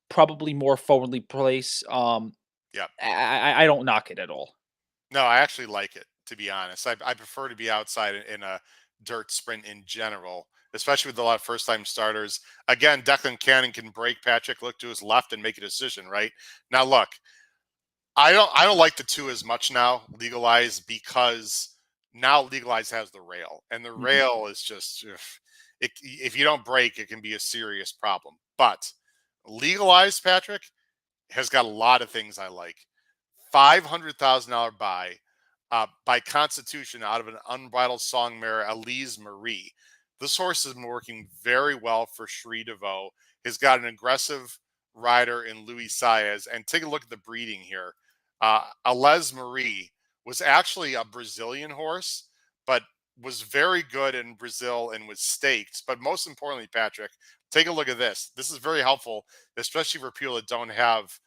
[SPEAKER 3] Probably more forwardly placed.
[SPEAKER 2] Yeah.
[SPEAKER 3] I don't knock it at all.
[SPEAKER 2] No, I actually like it, to be honest. I prefer to be outside in a dirt sprint in general, especially with a lot of first time starters. Again, Declan Cannon can break. Patrick, look to his left and make a decision, right? Now look, I don't like the 2 as much now, Legalize, because now Legalize has the rail. And the
[SPEAKER 3] Mhm.
[SPEAKER 2] rail is just if you don't break, it can be a serious problem. But Legalize, Patrick, has got a lot of things I like. $500,000 by Constitution out of an unbridled song mare, Elise Marie. This horse has been working very well for Cherie DeVoe. Has got an aggressive rider in Louis Saez. And take a look at the breeding here. Elise Marie was actually a Brazilian horse, but was very good in Brazil and was staked. But most importantly, Patrick, take a look at this. This is very helpful, especially for people that don't have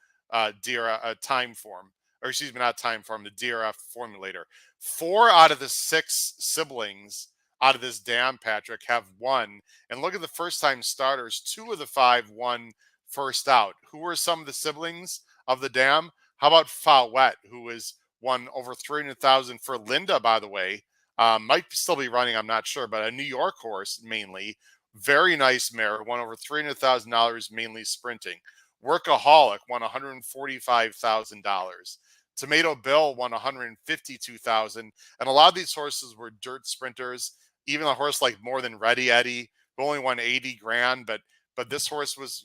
[SPEAKER 2] DIRA time form, or excuse me, not time form, the DRF formulator. 4 out of the 6 siblings out of this dam, Patrick, have won. And look at the first time starters. 2 of the 5 won first out. Who were some of the siblings of the dam? How about Fawette, who has won over 300,000 for Linda, by the way. Might still be running, I'm not sure, but a New York horse mainly. Very nice mare, won over $300,000, mainly sprinting. Workaholic won $145,000. Tomato Bill won $152,000. And a lot of these horses were dirt sprinters. Even a horse like More Than Ready Eddie, who only won 80 grand, but this horse was,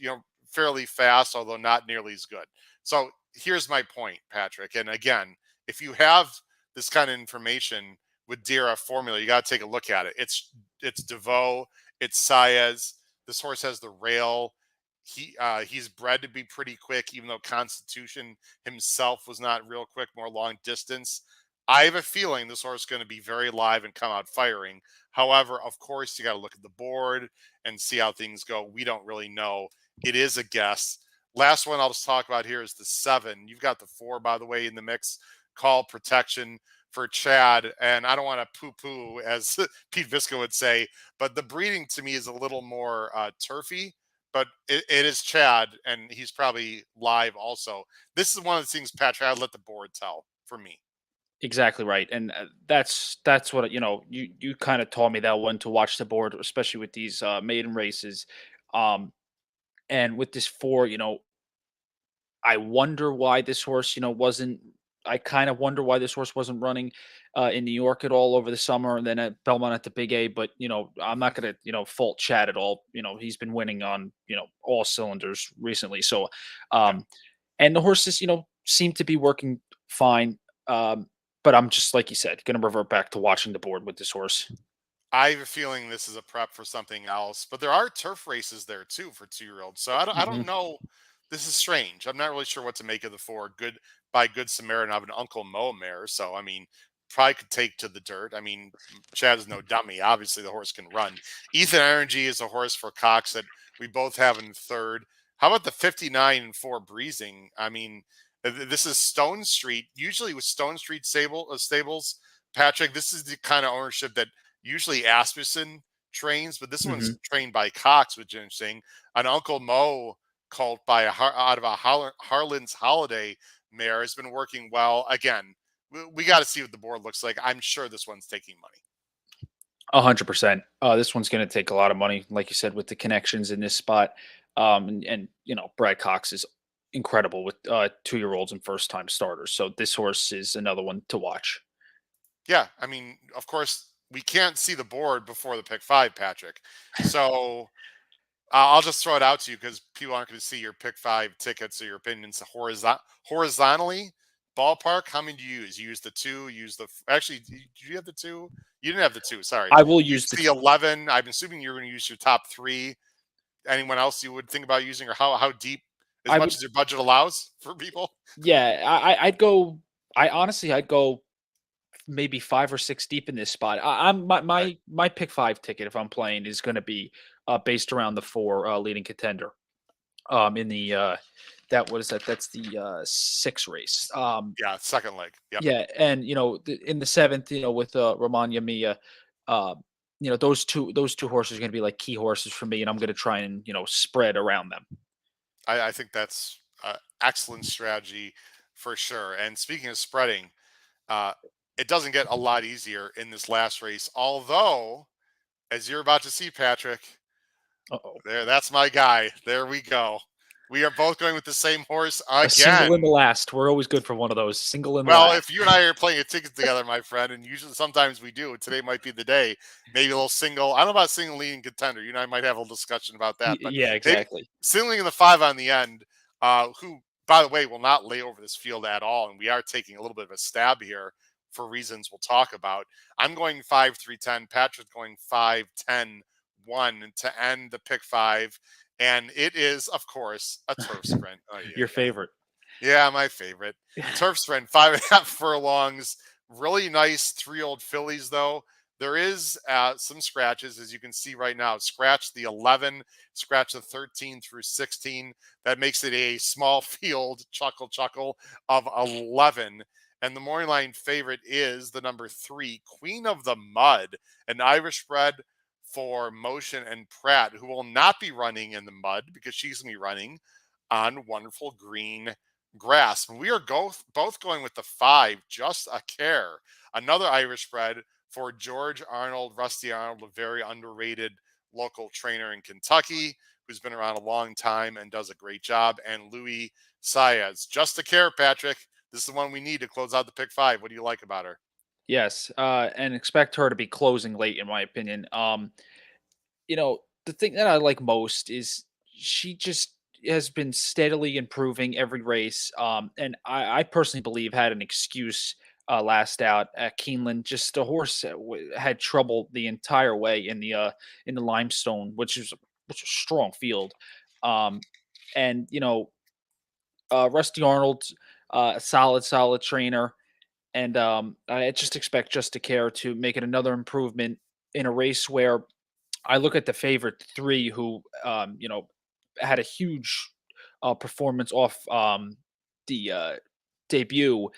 [SPEAKER 2] fairly fast, although not nearly as good. So here's my point, Patrick. And again, if you have this kind of information with DIRA formula, you got to take a look at it. It's DeVoe, it's Saez. This horse has the rail. He's bred to be pretty quick, even though Constitution himself was not real quick, more long distance. I have a feeling this horse is going to be very live and come out firing. However, of course, you got to look at the board and see how things go. We don't really know. It is a guess. Last one I'll just talk about here is the 7. You've got the 4, by the way, in the mix. Call Protection for Chad. And I don't want to poo-poo, as Pete Visco would say, but the breeding to me is a little more turfy. But it is Chad, and he's probably live also. This is one of the things, Patrick, I'd let the board tell for me.
[SPEAKER 3] Exactly right, and that's what you kind of taught me that one to watch the board, especially with these maiden races, and with this 4, I wonder why this horse, wasn't. I kind of wonder why this horse wasn't running in New York at all over the summer, and then at Belmont at the Big A. But I'm not gonna fault Chad at all. He's been winning on all cylinders recently. So,
[SPEAKER 2] Yeah.
[SPEAKER 3] and the horses seem to be working fine. But I'm just like you said, gonna revert back to watching the board with this horse.
[SPEAKER 2] I have a feeling this is a prep for something else, but there are turf races there too for 2-year-olds. So I don't
[SPEAKER 3] Mhm.
[SPEAKER 2] know. This is strange. I'm not really sure what to make of the 4. Good Samaritan. I have an Uncle Mo mare, so I mean, probably could take to the dirt. I mean, Chad is no dummy. Obviously, the horse can run. Ethan Energy is a horse for Cox that we both have in third. How about the 59 and 4 Breezing? I mean, this is Stone Street. Usually with Stone Street stables, Patrick, this is the kind of ownership that usually Asmussen trains, but this one's
[SPEAKER 3] Mhm.
[SPEAKER 2] trained by Cox, which is interesting. An Uncle Mo cult by out of a Harlan's Holiday mare has been working well. Again, we got to see what the board looks like. I'm sure this one's taking money.
[SPEAKER 3] 100%. This one's going to take a lot of money, like you said, with the connections in this spot. And Brad Cox is incredible with 2-year-olds and first time starters. So this horse is another one to watch.
[SPEAKER 2] Yeah, I mean, of course, we can't see the board before the pick 5, Patrick. So I'll just throw it out to you because people aren't going to see your pick 5 tickets or your opinions horizontally. Ballpark, how many do you use? You use the 2, use the actually. Did you have the 2? You didn't have the 2. Sorry.
[SPEAKER 3] I will
[SPEAKER 2] You
[SPEAKER 3] use
[SPEAKER 2] used the
[SPEAKER 3] the
[SPEAKER 2] 11. I'm assuming you're going to use your top 3. Anyone else you would think about using, or how deep, as
[SPEAKER 3] I
[SPEAKER 2] much
[SPEAKER 3] would
[SPEAKER 2] as your budget allows for people?
[SPEAKER 3] yeah, I'd go I honestly I'd go maybe 5 or 6 deep in this spot. I'm
[SPEAKER 2] Right.
[SPEAKER 3] my pick 5 ticket if I'm playing is going to be based around the 4 leading contender. In the that what is that? That's the 6 race.
[SPEAKER 2] Yeah, second leg. Yep.
[SPEAKER 3] Yeah, and in the 7th, with Roman Yamia, uh, those two horses are going to be like key horses for me, and I'm going to try and spread around them.
[SPEAKER 2] I think that's excellent strategy for sure. And speaking of spreading, uh, it doesn't get a lot easier in this last race. Although, as you're about to see, Patrick,
[SPEAKER 3] Uh-oh.
[SPEAKER 2] that's my guy. There we go. We are both going with the same horse
[SPEAKER 3] A single in
[SPEAKER 2] again.
[SPEAKER 3] the last. We're always good for one of those. Single in the
[SPEAKER 2] Well,
[SPEAKER 3] last.
[SPEAKER 2] if you and I are playing a ticket together, my friend, and usually sometimes we do, today might be the day. Maybe a little single. I don't know about single leading contender. You and I might have a little discussion about that, but
[SPEAKER 3] Yeah,
[SPEAKER 2] maybe
[SPEAKER 3] exactly.
[SPEAKER 2] singling in the 5 on the end, who, by the way, will not lay over this field at all. And we are taking a little bit of a stab here for reasons we'll talk about. I'm going 5-3-10. Patrick's going 5-10-1 to end the pick 5. And it is, of course, a turf sprint. Oh, yeah,
[SPEAKER 3] Your
[SPEAKER 2] yeah.
[SPEAKER 3] favorite.
[SPEAKER 2] Yeah, my favorite. Turf sprint, 5.5 furlongs. Really nice 3-year-old fillies, though. There is some scratches, as you can see right now. Scratch the 11, scratch the 13 through 16. That makes it a small field, chuckle, of 11. And the morning line favorite is the number 3, Queen of the Mud, an Irish bred for Motion and Pratt, who will not be running in the mud because she's going to be running on wonderful green grasp. We are both going with the 5, Just a Care, another Irish bred for George Arnold, Rusty Arnold, a very underrated local trainer in Kentucky who's been around a long time and does a great job, and Louis Saez. Just a Care, Patrick. This is the one we need to close out the pick 5. What do you like about her?
[SPEAKER 3] Yes, and expect her to be closing late, in my opinion. The thing that I like most is she just has been steadily improving every race. And I personally believe had an excuse last out at Keeneland. Just the horse had trouble the entire way in the limestone, which is a strong field. Um, and Rusty Arnold, a solid trainer, and I just expect Just to Care to make it another improvement in a race where I look at the favorite 3 who, had a huge performance off the debut.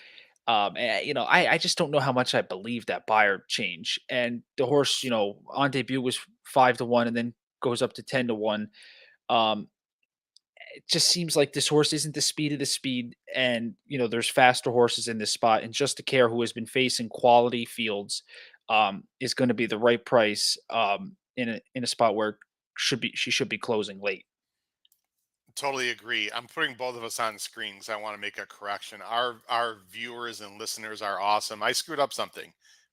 [SPEAKER 3] I just don't know how much I believe that buyer change. And the horse, on debut was 5-1 and then goes up to 10-1. Um, it just seems like this horse isn't the speed of the speed, and there's faster horses in this spot. And Just to Care, who has been facing quality fields, is going to be the right price in a spot where she should be closing late.
[SPEAKER 2] Totally agree. I'm putting both of us on screen because I want to make a correction. Our viewers and listeners are awesome. I screwed up something.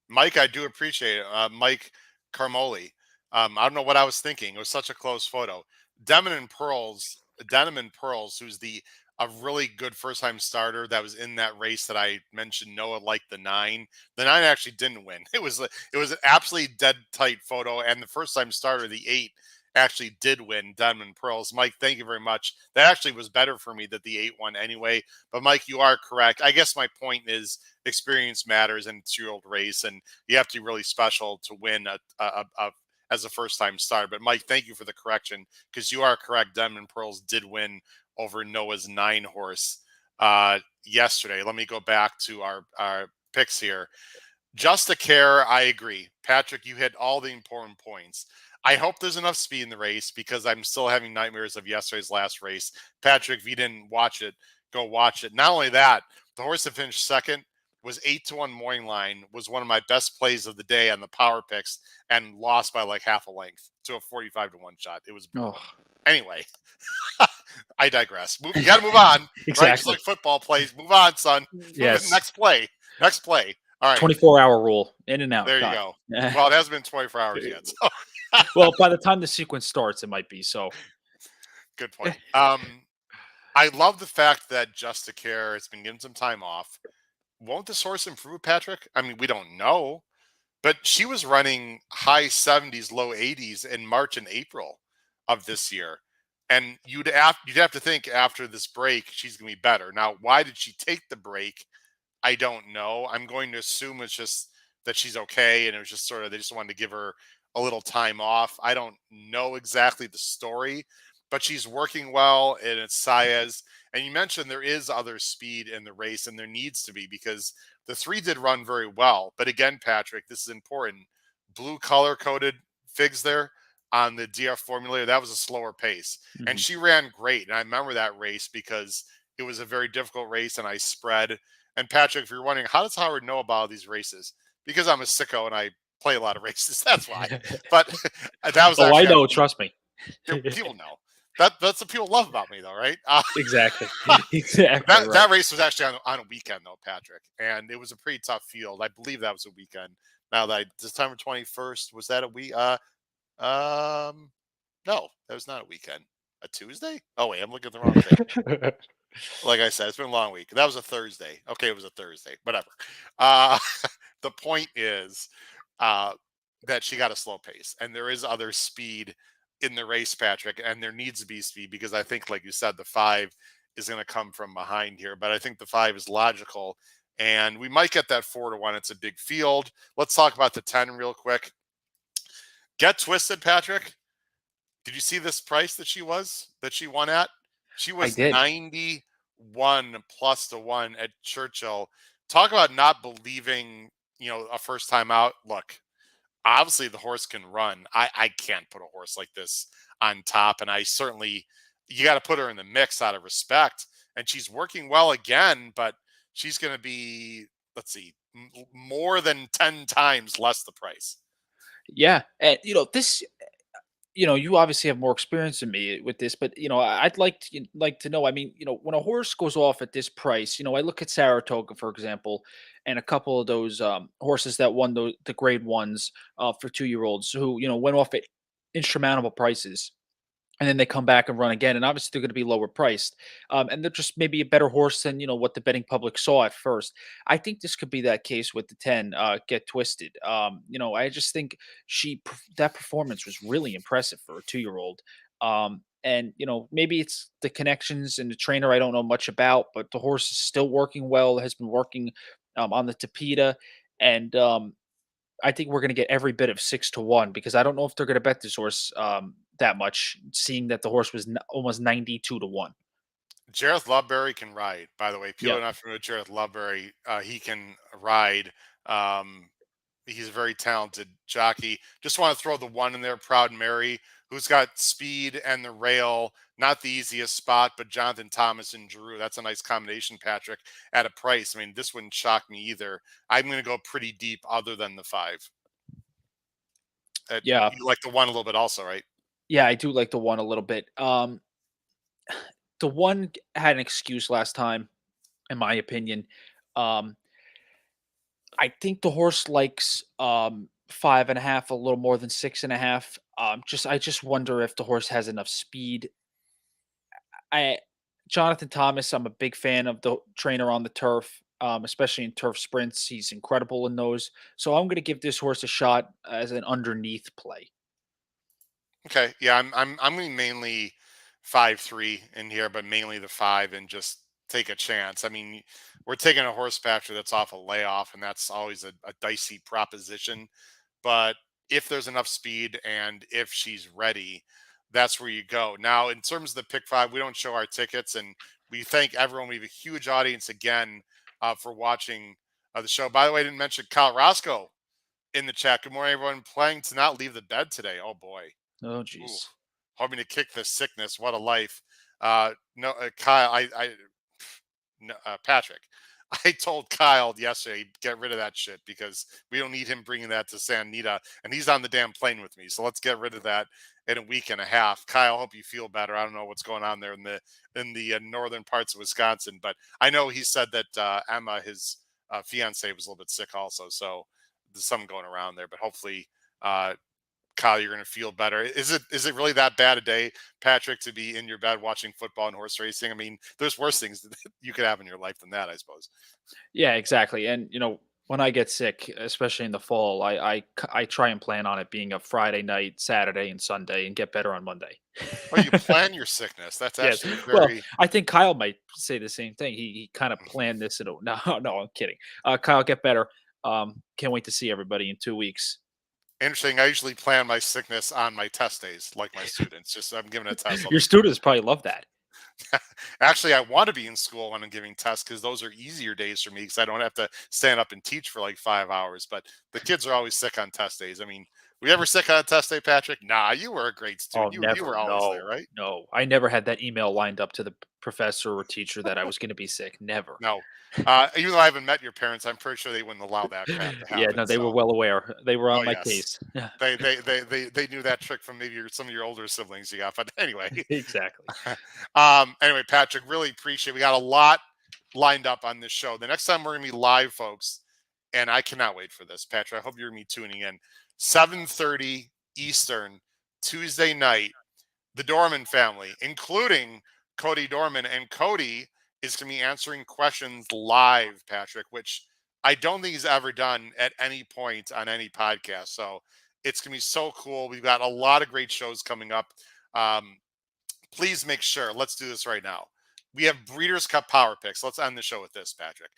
[SPEAKER 2] Mike, I do appreciate it. Mike Carmoli. I don't know what I was thinking. It was such a close photo. Denim and Pearls, who's a really good first time starter that was in that race that I mentioned. Noah liked the 9. The 9 actually didn't win. It was an absolutely dead tight photo, and the first time starter, the 8, actually did win Diamond Pearls. Mike, thank you very much. That actually was better for me that the 8 won anyway. But Mike, you are correct. I guess my point is experience matters in a 2-year-old race, and you have to be really special to win as a first time starter. But Mike, thank you for the correction because you are correct. Diamond Pearls did win over Noah's 9 horse yesterday. Let me go back to our picks here. Just a Care, I agree. Patrick, you hit all the important points. I hope there's enough speed in the race because I'm still having nightmares of yesterday's last race. Patrick, if you didn't watch it, go watch it. Not only that, the horse that finished second was 8-1 morning line, was one of my best plays of the day on the power picks, and lost by like half a length to a 45-1 shot. It was brutal.
[SPEAKER 3] Oh,
[SPEAKER 2] Anyway, I digress. You got to move on, right? Just
[SPEAKER 3] exactly.
[SPEAKER 2] like football plays. Move on, son.
[SPEAKER 3] Yes.
[SPEAKER 2] Next play. All right.
[SPEAKER 3] 24-hour rule, in and out,
[SPEAKER 2] There you
[SPEAKER 3] done.
[SPEAKER 2] go. Well, it hasn't been 24 hours yet. So
[SPEAKER 3] Well, by the time the sequence starts, it might be, so
[SPEAKER 2] good point. I love the fact that Just Care has been getting some time off. Won't this horse improve, Patrick? I mean, we don't know, but she was running high 70s, low 80s in March and April of this year. And you'd have to think after this break, she's going to be better. Now, why did she take the break? I don't know. I'm going to assume it's just that she's okay, and it was just sort of they just wanted to give her a little time off. I don't know exactly the story, but she's working well, and it's Saez. And you mentioned there is other speed in the race, and there needs to be because the three did run very well. But again, Patrick, this is important. Blue color coded figs there on the DF formulator. That was a slower pace, and
[SPEAKER 3] mhm.
[SPEAKER 2] she ran great. And I remember that race because it was a very difficult race, and I spread. And Patrick, if you're wondering, how does Howard know about all these races? Because I'm a sicko and I play a lot of races. That's why. But that was
[SPEAKER 3] Oh, I
[SPEAKER 2] actually
[SPEAKER 3] know,
[SPEAKER 2] on
[SPEAKER 3] trust me.
[SPEAKER 2] people know. That's what people love about me, though, right?
[SPEAKER 3] Exactly. Exactly
[SPEAKER 2] that
[SPEAKER 3] right.
[SPEAKER 2] that race was actually on a weekend, though, Patrick, and it was a pretty tough field. I believe that was a weekend. Now that December 21st, was that a week? Um, no, that was not a weekend. A Tuesday? Oh wait, I'm looking at the wrong thing. Like I said, it's been a long week. That was a Thursday. Okay, it was a Thursday. Whatever. Uh, the point is uh, that she got a slow pace, and there is other speed in the race, Patrick, and there needs to be speed because I think, like you said, the 5 is going to come from behind here, but I think the 5 is logical, and we might get that 4-1. It's a big field. Let's talk about the 10 real quick. Get Twisted, Patrick. Did you see this price that she won at? She
[SPEAKER 3] I
[SPEAKER 2] was
[SPEAKER 3] did.
[SPEAKER 2] 91 plus the one at Churchill. Talk about not believing, a first time out. Look, obviously the horse can run. I can't put a horse like this on top, and I certainly you got to put her in the mix out of respect. And she's working well again, but she's going to be, let's see, more than 10 times less the price.
[SPEAKER 3] Yeah, and, this you obviously have more experience than me with this, but I'd like to know. I mean, when a horse goes off at this price, I look at Saratoga, for example, and a couple of those horses that won the grade ones for 2-year-olds who went off at insurmountable prices, and then they come back and run again, and obviously they're going to be lower priced, and they're just maybe a better horse than what the betting public saw at first. I think this could be that case with the 10, Get Twisted. I just think that performance was really impressive for a 2-year-old. And maybe it's the connections and the trainer I don't know much about, but the horse is still working well. Has been working on the Tapeta, and I think we're going to get every bit of 6-1 because I don't know if they're going to bet this horse that much, seeing that the horse was almost 92-1.
[SPEAKER 2] Jareth Loveberry can ride, by the way. People
[SPEAKER 3] Yep.
[SPEAKER 2] are not familiar with Jareth Loveberry. He can ride. Um, he's a very talented jockey. Just want to throw the one in there, Proud Mary, who's got speed and the rail. Not the easiest spot, but Jonathan Thomas and Drew. That's a nice combination, Patrick, at a price. I mean, this wouldn't shock me either. I'm going to go pretty deep other than the 5.
[SPEAKER 3] Yeah.
[SPEAKER 2] You like the one a little bit also, right?
[SPEAKER 3] Yeah, I do like the one a little bit. The one had an excuse last time, in my opinion. Um, I think the horse likes 5.5 a little more than 6.5. I just wonder if the horse has enough speed. I Jonathan Thomas, I'm a big fan of the trainer on the turf, especially in turf sprints. He's incredible in those. So I'm going to give this horse a shot as an underneath play.
[SPEAKER 2] Okay, yeah, I'm going to mainly 5-3 in here, but mainly the 5 and just take a chance. I mean, we're taking a horse patcher that's off a layoff, and that's always a dicey proposition. But if there's enough speed and if she's ready, that's where you go. Now, in terms of the pick 5, we don't show our tickets, and we thank everyone. We have a huge audience again for watching the show. By the way, I didn't mention Kyle Roscoe in the chat. Good morning, everyone. Playing to not leave the bed today. Oh boy.
[SPEAKER 3] Oh,
[SPEAKER 2] Ooh,
[SPEAKER 3] jeez.
[SPEAKER 2] hoping to kick this sickness. What a life. No, Kyle, no, Patrick, I told Kyle yesterday, get rid of that shit because we don't need him bringing that to San Anita, and he's on the damn plane with me. So let's get rid of that in a week and a half. Kyle, hope you feel better. I don't know what's going on there in the northern parts of Wisconsin, but I know he said that Emma, his fiance was a little bit sick also. So there's something going around there, but hopefully, Kyle, you're going to feel better. Is it really that bad a day, Patrick, to be in your bed watching football and horse racing? I mean, there's worse things that you could have in your life than that, I suppose.
[SPEAKER 3] Yeah, exactly. And when I get sick, especially in the fall, I try and plan on it being a Friday night, Saturday, and Sunday, and get better on Monday.
[SPEAKER 2] Oh, you plan your sickness. That's
[SPEAKER 3] Yes.
[SPEAKER 2] actually
[SPEAKER 3] Well,
[SPEAKER 2] very
[SPEAKER 3] I think Kyle might say the same thing. He kind of planned this. No, no, I'm kidding. Kyle, get better. Can't wait to see everybody in 2 weeks.
[SPEAKER 2] interesting. I usually plan my sickness on my test days, like my students. Just I'm giving a test.
[SPEAKER 3] Your students probably love that.
[SPEAKER 2] Actually, I want to be in school when I'm giving tests because those are easier days for me because I don't have to stand up and teach for like 5 hours. But the kids are always sick on test days. I mean, were you ever sick on a test day, Patrick? Nah, you were a great
[SPEAKER 3] Oh,
[SPEAKER 2] student. You
[SPEAKER 3] never.
[SPEAKER 2] were always
[SPEAKER 3] No,
[SPEAKER 2] there, right?
[SPEAKER 3] no. I never had that email lined up to the professor or teacher that I was going to be sick. Never.
[SPEAKER 2] No. Even though I haven't met your parents, I'm pretty sure they wouldn't allow that crap to
[SPEAKER 3] Yeah,
[SPEAKER 2] happen.
[SPEAKER 3] no, they were
[SPEAKER 2] So,
[SPEAKER 3] well aware. They were
[SPEAKER 2] oh
[SPEAKER 3] on my
[SPEAKER 2] yes,
[SPEAKER 3] case.
[SPEAKER 2] they knew that trick from maybe some of your older siblings you got. But anyway,
[SPEAKER 3] Exactly.
[SPEAKER 2] anyway, Patrick, really appreciate. We got a lot lined up on this show. The next time we're gonna be live, folks, and I cannot wait for this, Patrick. I hope you're me tuning in. 7:30 Eastern, Tuesday night. The Dorman family, including Cody Dorman, and Cody is going to be answering questions live, Patrick, which I don't think he's ever done at any point on any podcast. So it's going to be so cool. We've got a lot of great shows coming up. Um, please make sure. Let's do this right now. We have Breeders' Cup Power Picks. Let's end the show with this, Patrick.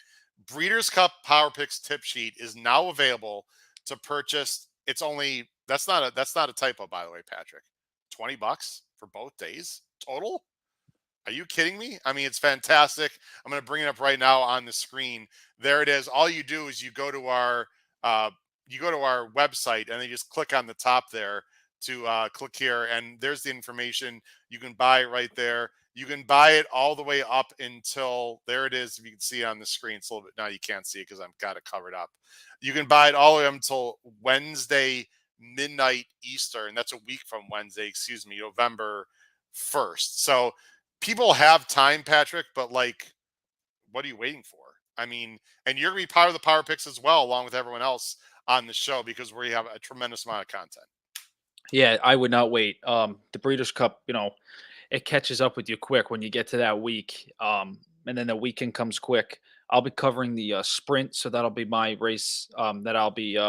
[SPEAKER 2] Breeders' Cup Power Picks tip sheet is now available to purchase. It's only that's not a typo, by the way, Patrick. $20 for both days total. Are you kidding me? I mean, it's fantastic. I'm going to bring it up right now on the screen. There it is. All you do is you go to our website and then you just click on the top there to click here, and there's the information. You can buy it right there. You can buy it all the way up until there it is. If you can see it on the screen, it's a little bit now you can't see it because I've got it covered up. You can buy it all the way up until Wednesday midnight Eastern. That's a week from Wednesday, excuse me, November 1st. So people have time, Patrick, but like, what are you waiting for? I mean, and you're going to be part of the Power Picks as well, along with everyone else on the show because we have a tremendous amount of content.
[SPEAKER 3] Yeah, I would not wait. The Breeders' Cup, it catches up with you quick when you get to that week. And then the weekend comes quick. I'll be covering the sprint, so that'll be my race that I'll be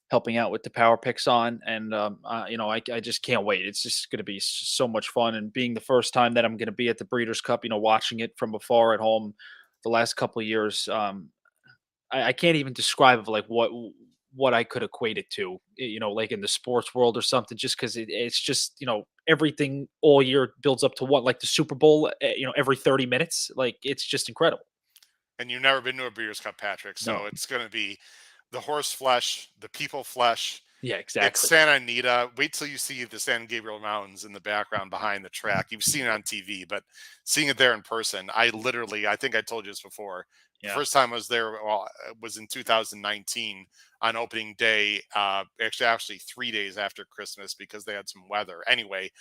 [SPEAKER 3] helping out with the power picks on. And I just can't wait. It's just going to be so much fun, and being the first time that I'm going to be at the Breeders' Cup, watching it from afar at home the last couple of years. I can't even describe of like what I could equate it to, like in the sports world or something, just because it's just, everything all year builds up to what, like the Super Bowl, every 30 minutes. Like, it's just incredible.
[SPEAKER 2] And you've never been to a Breeders' Cup, Patrick. So
[SPEAKER 3] No.
[SPEAKER 2] it's going to be the horse flesh, the people flesh.
[SPEAKER 3] Yeah,
[SPEAKER 2] It's
[SPEAKER 3] exactly.
[SPEAKER 2] Santa Anita. Wait till you see the San Gabriel Mountains in the background behind the track. You've seen it on TV, but seeing it there in person, I think I told you this before. The
[SPEAKER 3] Yeah.
[SPEAKER 2] first time I was there was in 2019 on opening day, actually 3 days after Christmas because they had some weather. Anyway,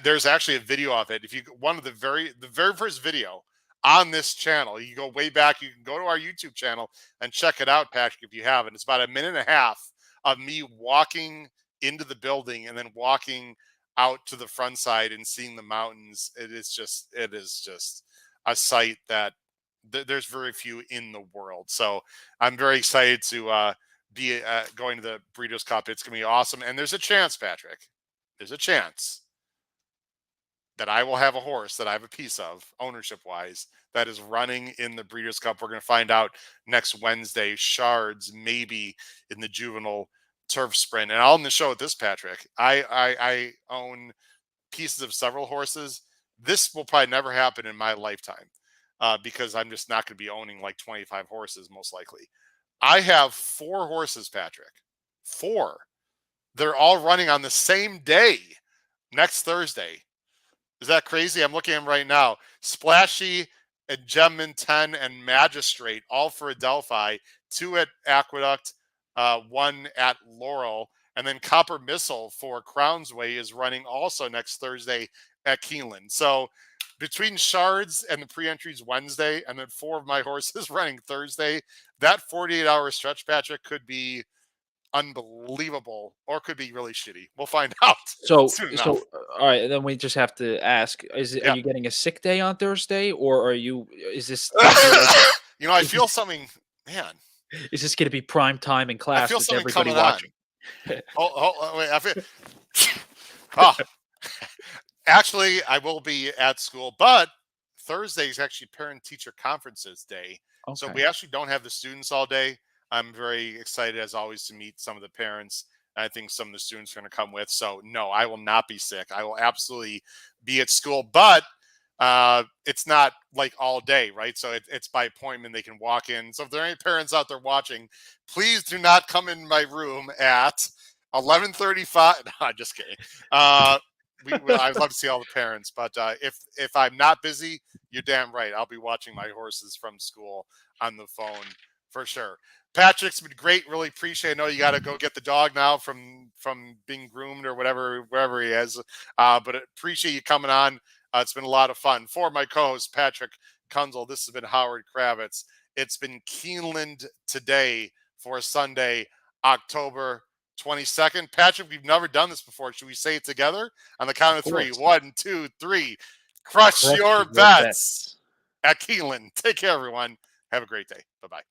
[SPEAKER 2] there's actually a video of it. If you one of the very first video on this channel, you go way back. You can go to our YouTube channel and check it out, Patrick, if you haven't. It's about a minute and a half of me walking into the building and then walking out to the front side and seeing the mountains. It is just a sight that there's very few in the world. So I'm very excited to be going to the Breeders' Cup. It's going to be awesome. And there's a chance, Patrick, there's a chance that I will have a horse that I have a piece of ownership wise that is running in the Breeders' Cup. We're going to find out next Wednesday. Shards maybe in the juvenile turf sprint. And I'll in the show with this, Patrick. I own pieces of several horses. This will probably never happen in my lifetime because I'm just not going to be owning like 25 horses most likely. I have 4 horses, Patrick. 4. They're all running on the same day next Thursday. Is that crazy? I'm looking at them right now. Splashy and Gemman 10 and Magistrate, all for Adelphi. 2 at Aqueduct, 1 at Laurel. And then Copper Missile for Crownsway is running also next Thursday at Keeneland. So between Shards and the pre-entries Wednesday, and then 4 of my horses running Thursday, that 48-hour stretch, Patrick, could be unbelievable or could be really shitty. We'll find out soon enough.
[SPEAKER 3] So all right, then we just have to ask: are you getting a sick day on Thursday, or are you? Is this?
[SPEAKER 2] I feel something, man.
[SPEAKER 3] Is this going to be prime time in class?
[SPEAKER 2] I feel
[SPEAKER 3] with
[SPEAKER 2] something
[SPEAKER 3] everybody
[SPEAKER 2] coming
[SPEAKER 3] watching?
[SPEAKER 2] wait, I feel. Oh, actually, I will be at school, but Thursday is actually parent-teacher conferences day. So
[SPEAKER 3] Okay.
[SPEAKER 2] we actually don't have the students all day. I'm very excited, as always, to meet some of the parents. I think some of the students are going to come with. So, no, I will not be sick. I will absolutely be at school. But it's not like all day, right? So it's by appointment. They can walk in. So if there are any parents out there watching, please do not come in my room at 11:35. No, I'm just kidding. I'd love to see all the parents, but if I'm not busy, you're damn right. I'll be watching my horses from school on the phone for sure. Patrick's been great. Really appreciate it. I know you got to go get the dog now from being groomed or wherever he is. But appreciate you coming on. It's been a lot of fun. For my co-host, Patrick Kunzel, this has been Howard Kravitz. It's been Keeneland today for Sunday, October 22nd. Patrick, we've never done this before. Should we say it together? On the count of 3. 1, 2, 3. Crush your bets at Keeneland. Take care, everyone. Have a great day. Bye-bye.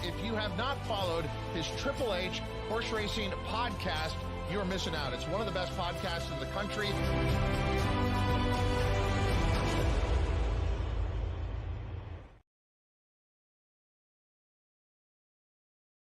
[SPEAKER 1] If you have not followed his Triple H horse racing podcast, you're missing out. It's one of the best podcasts in the country.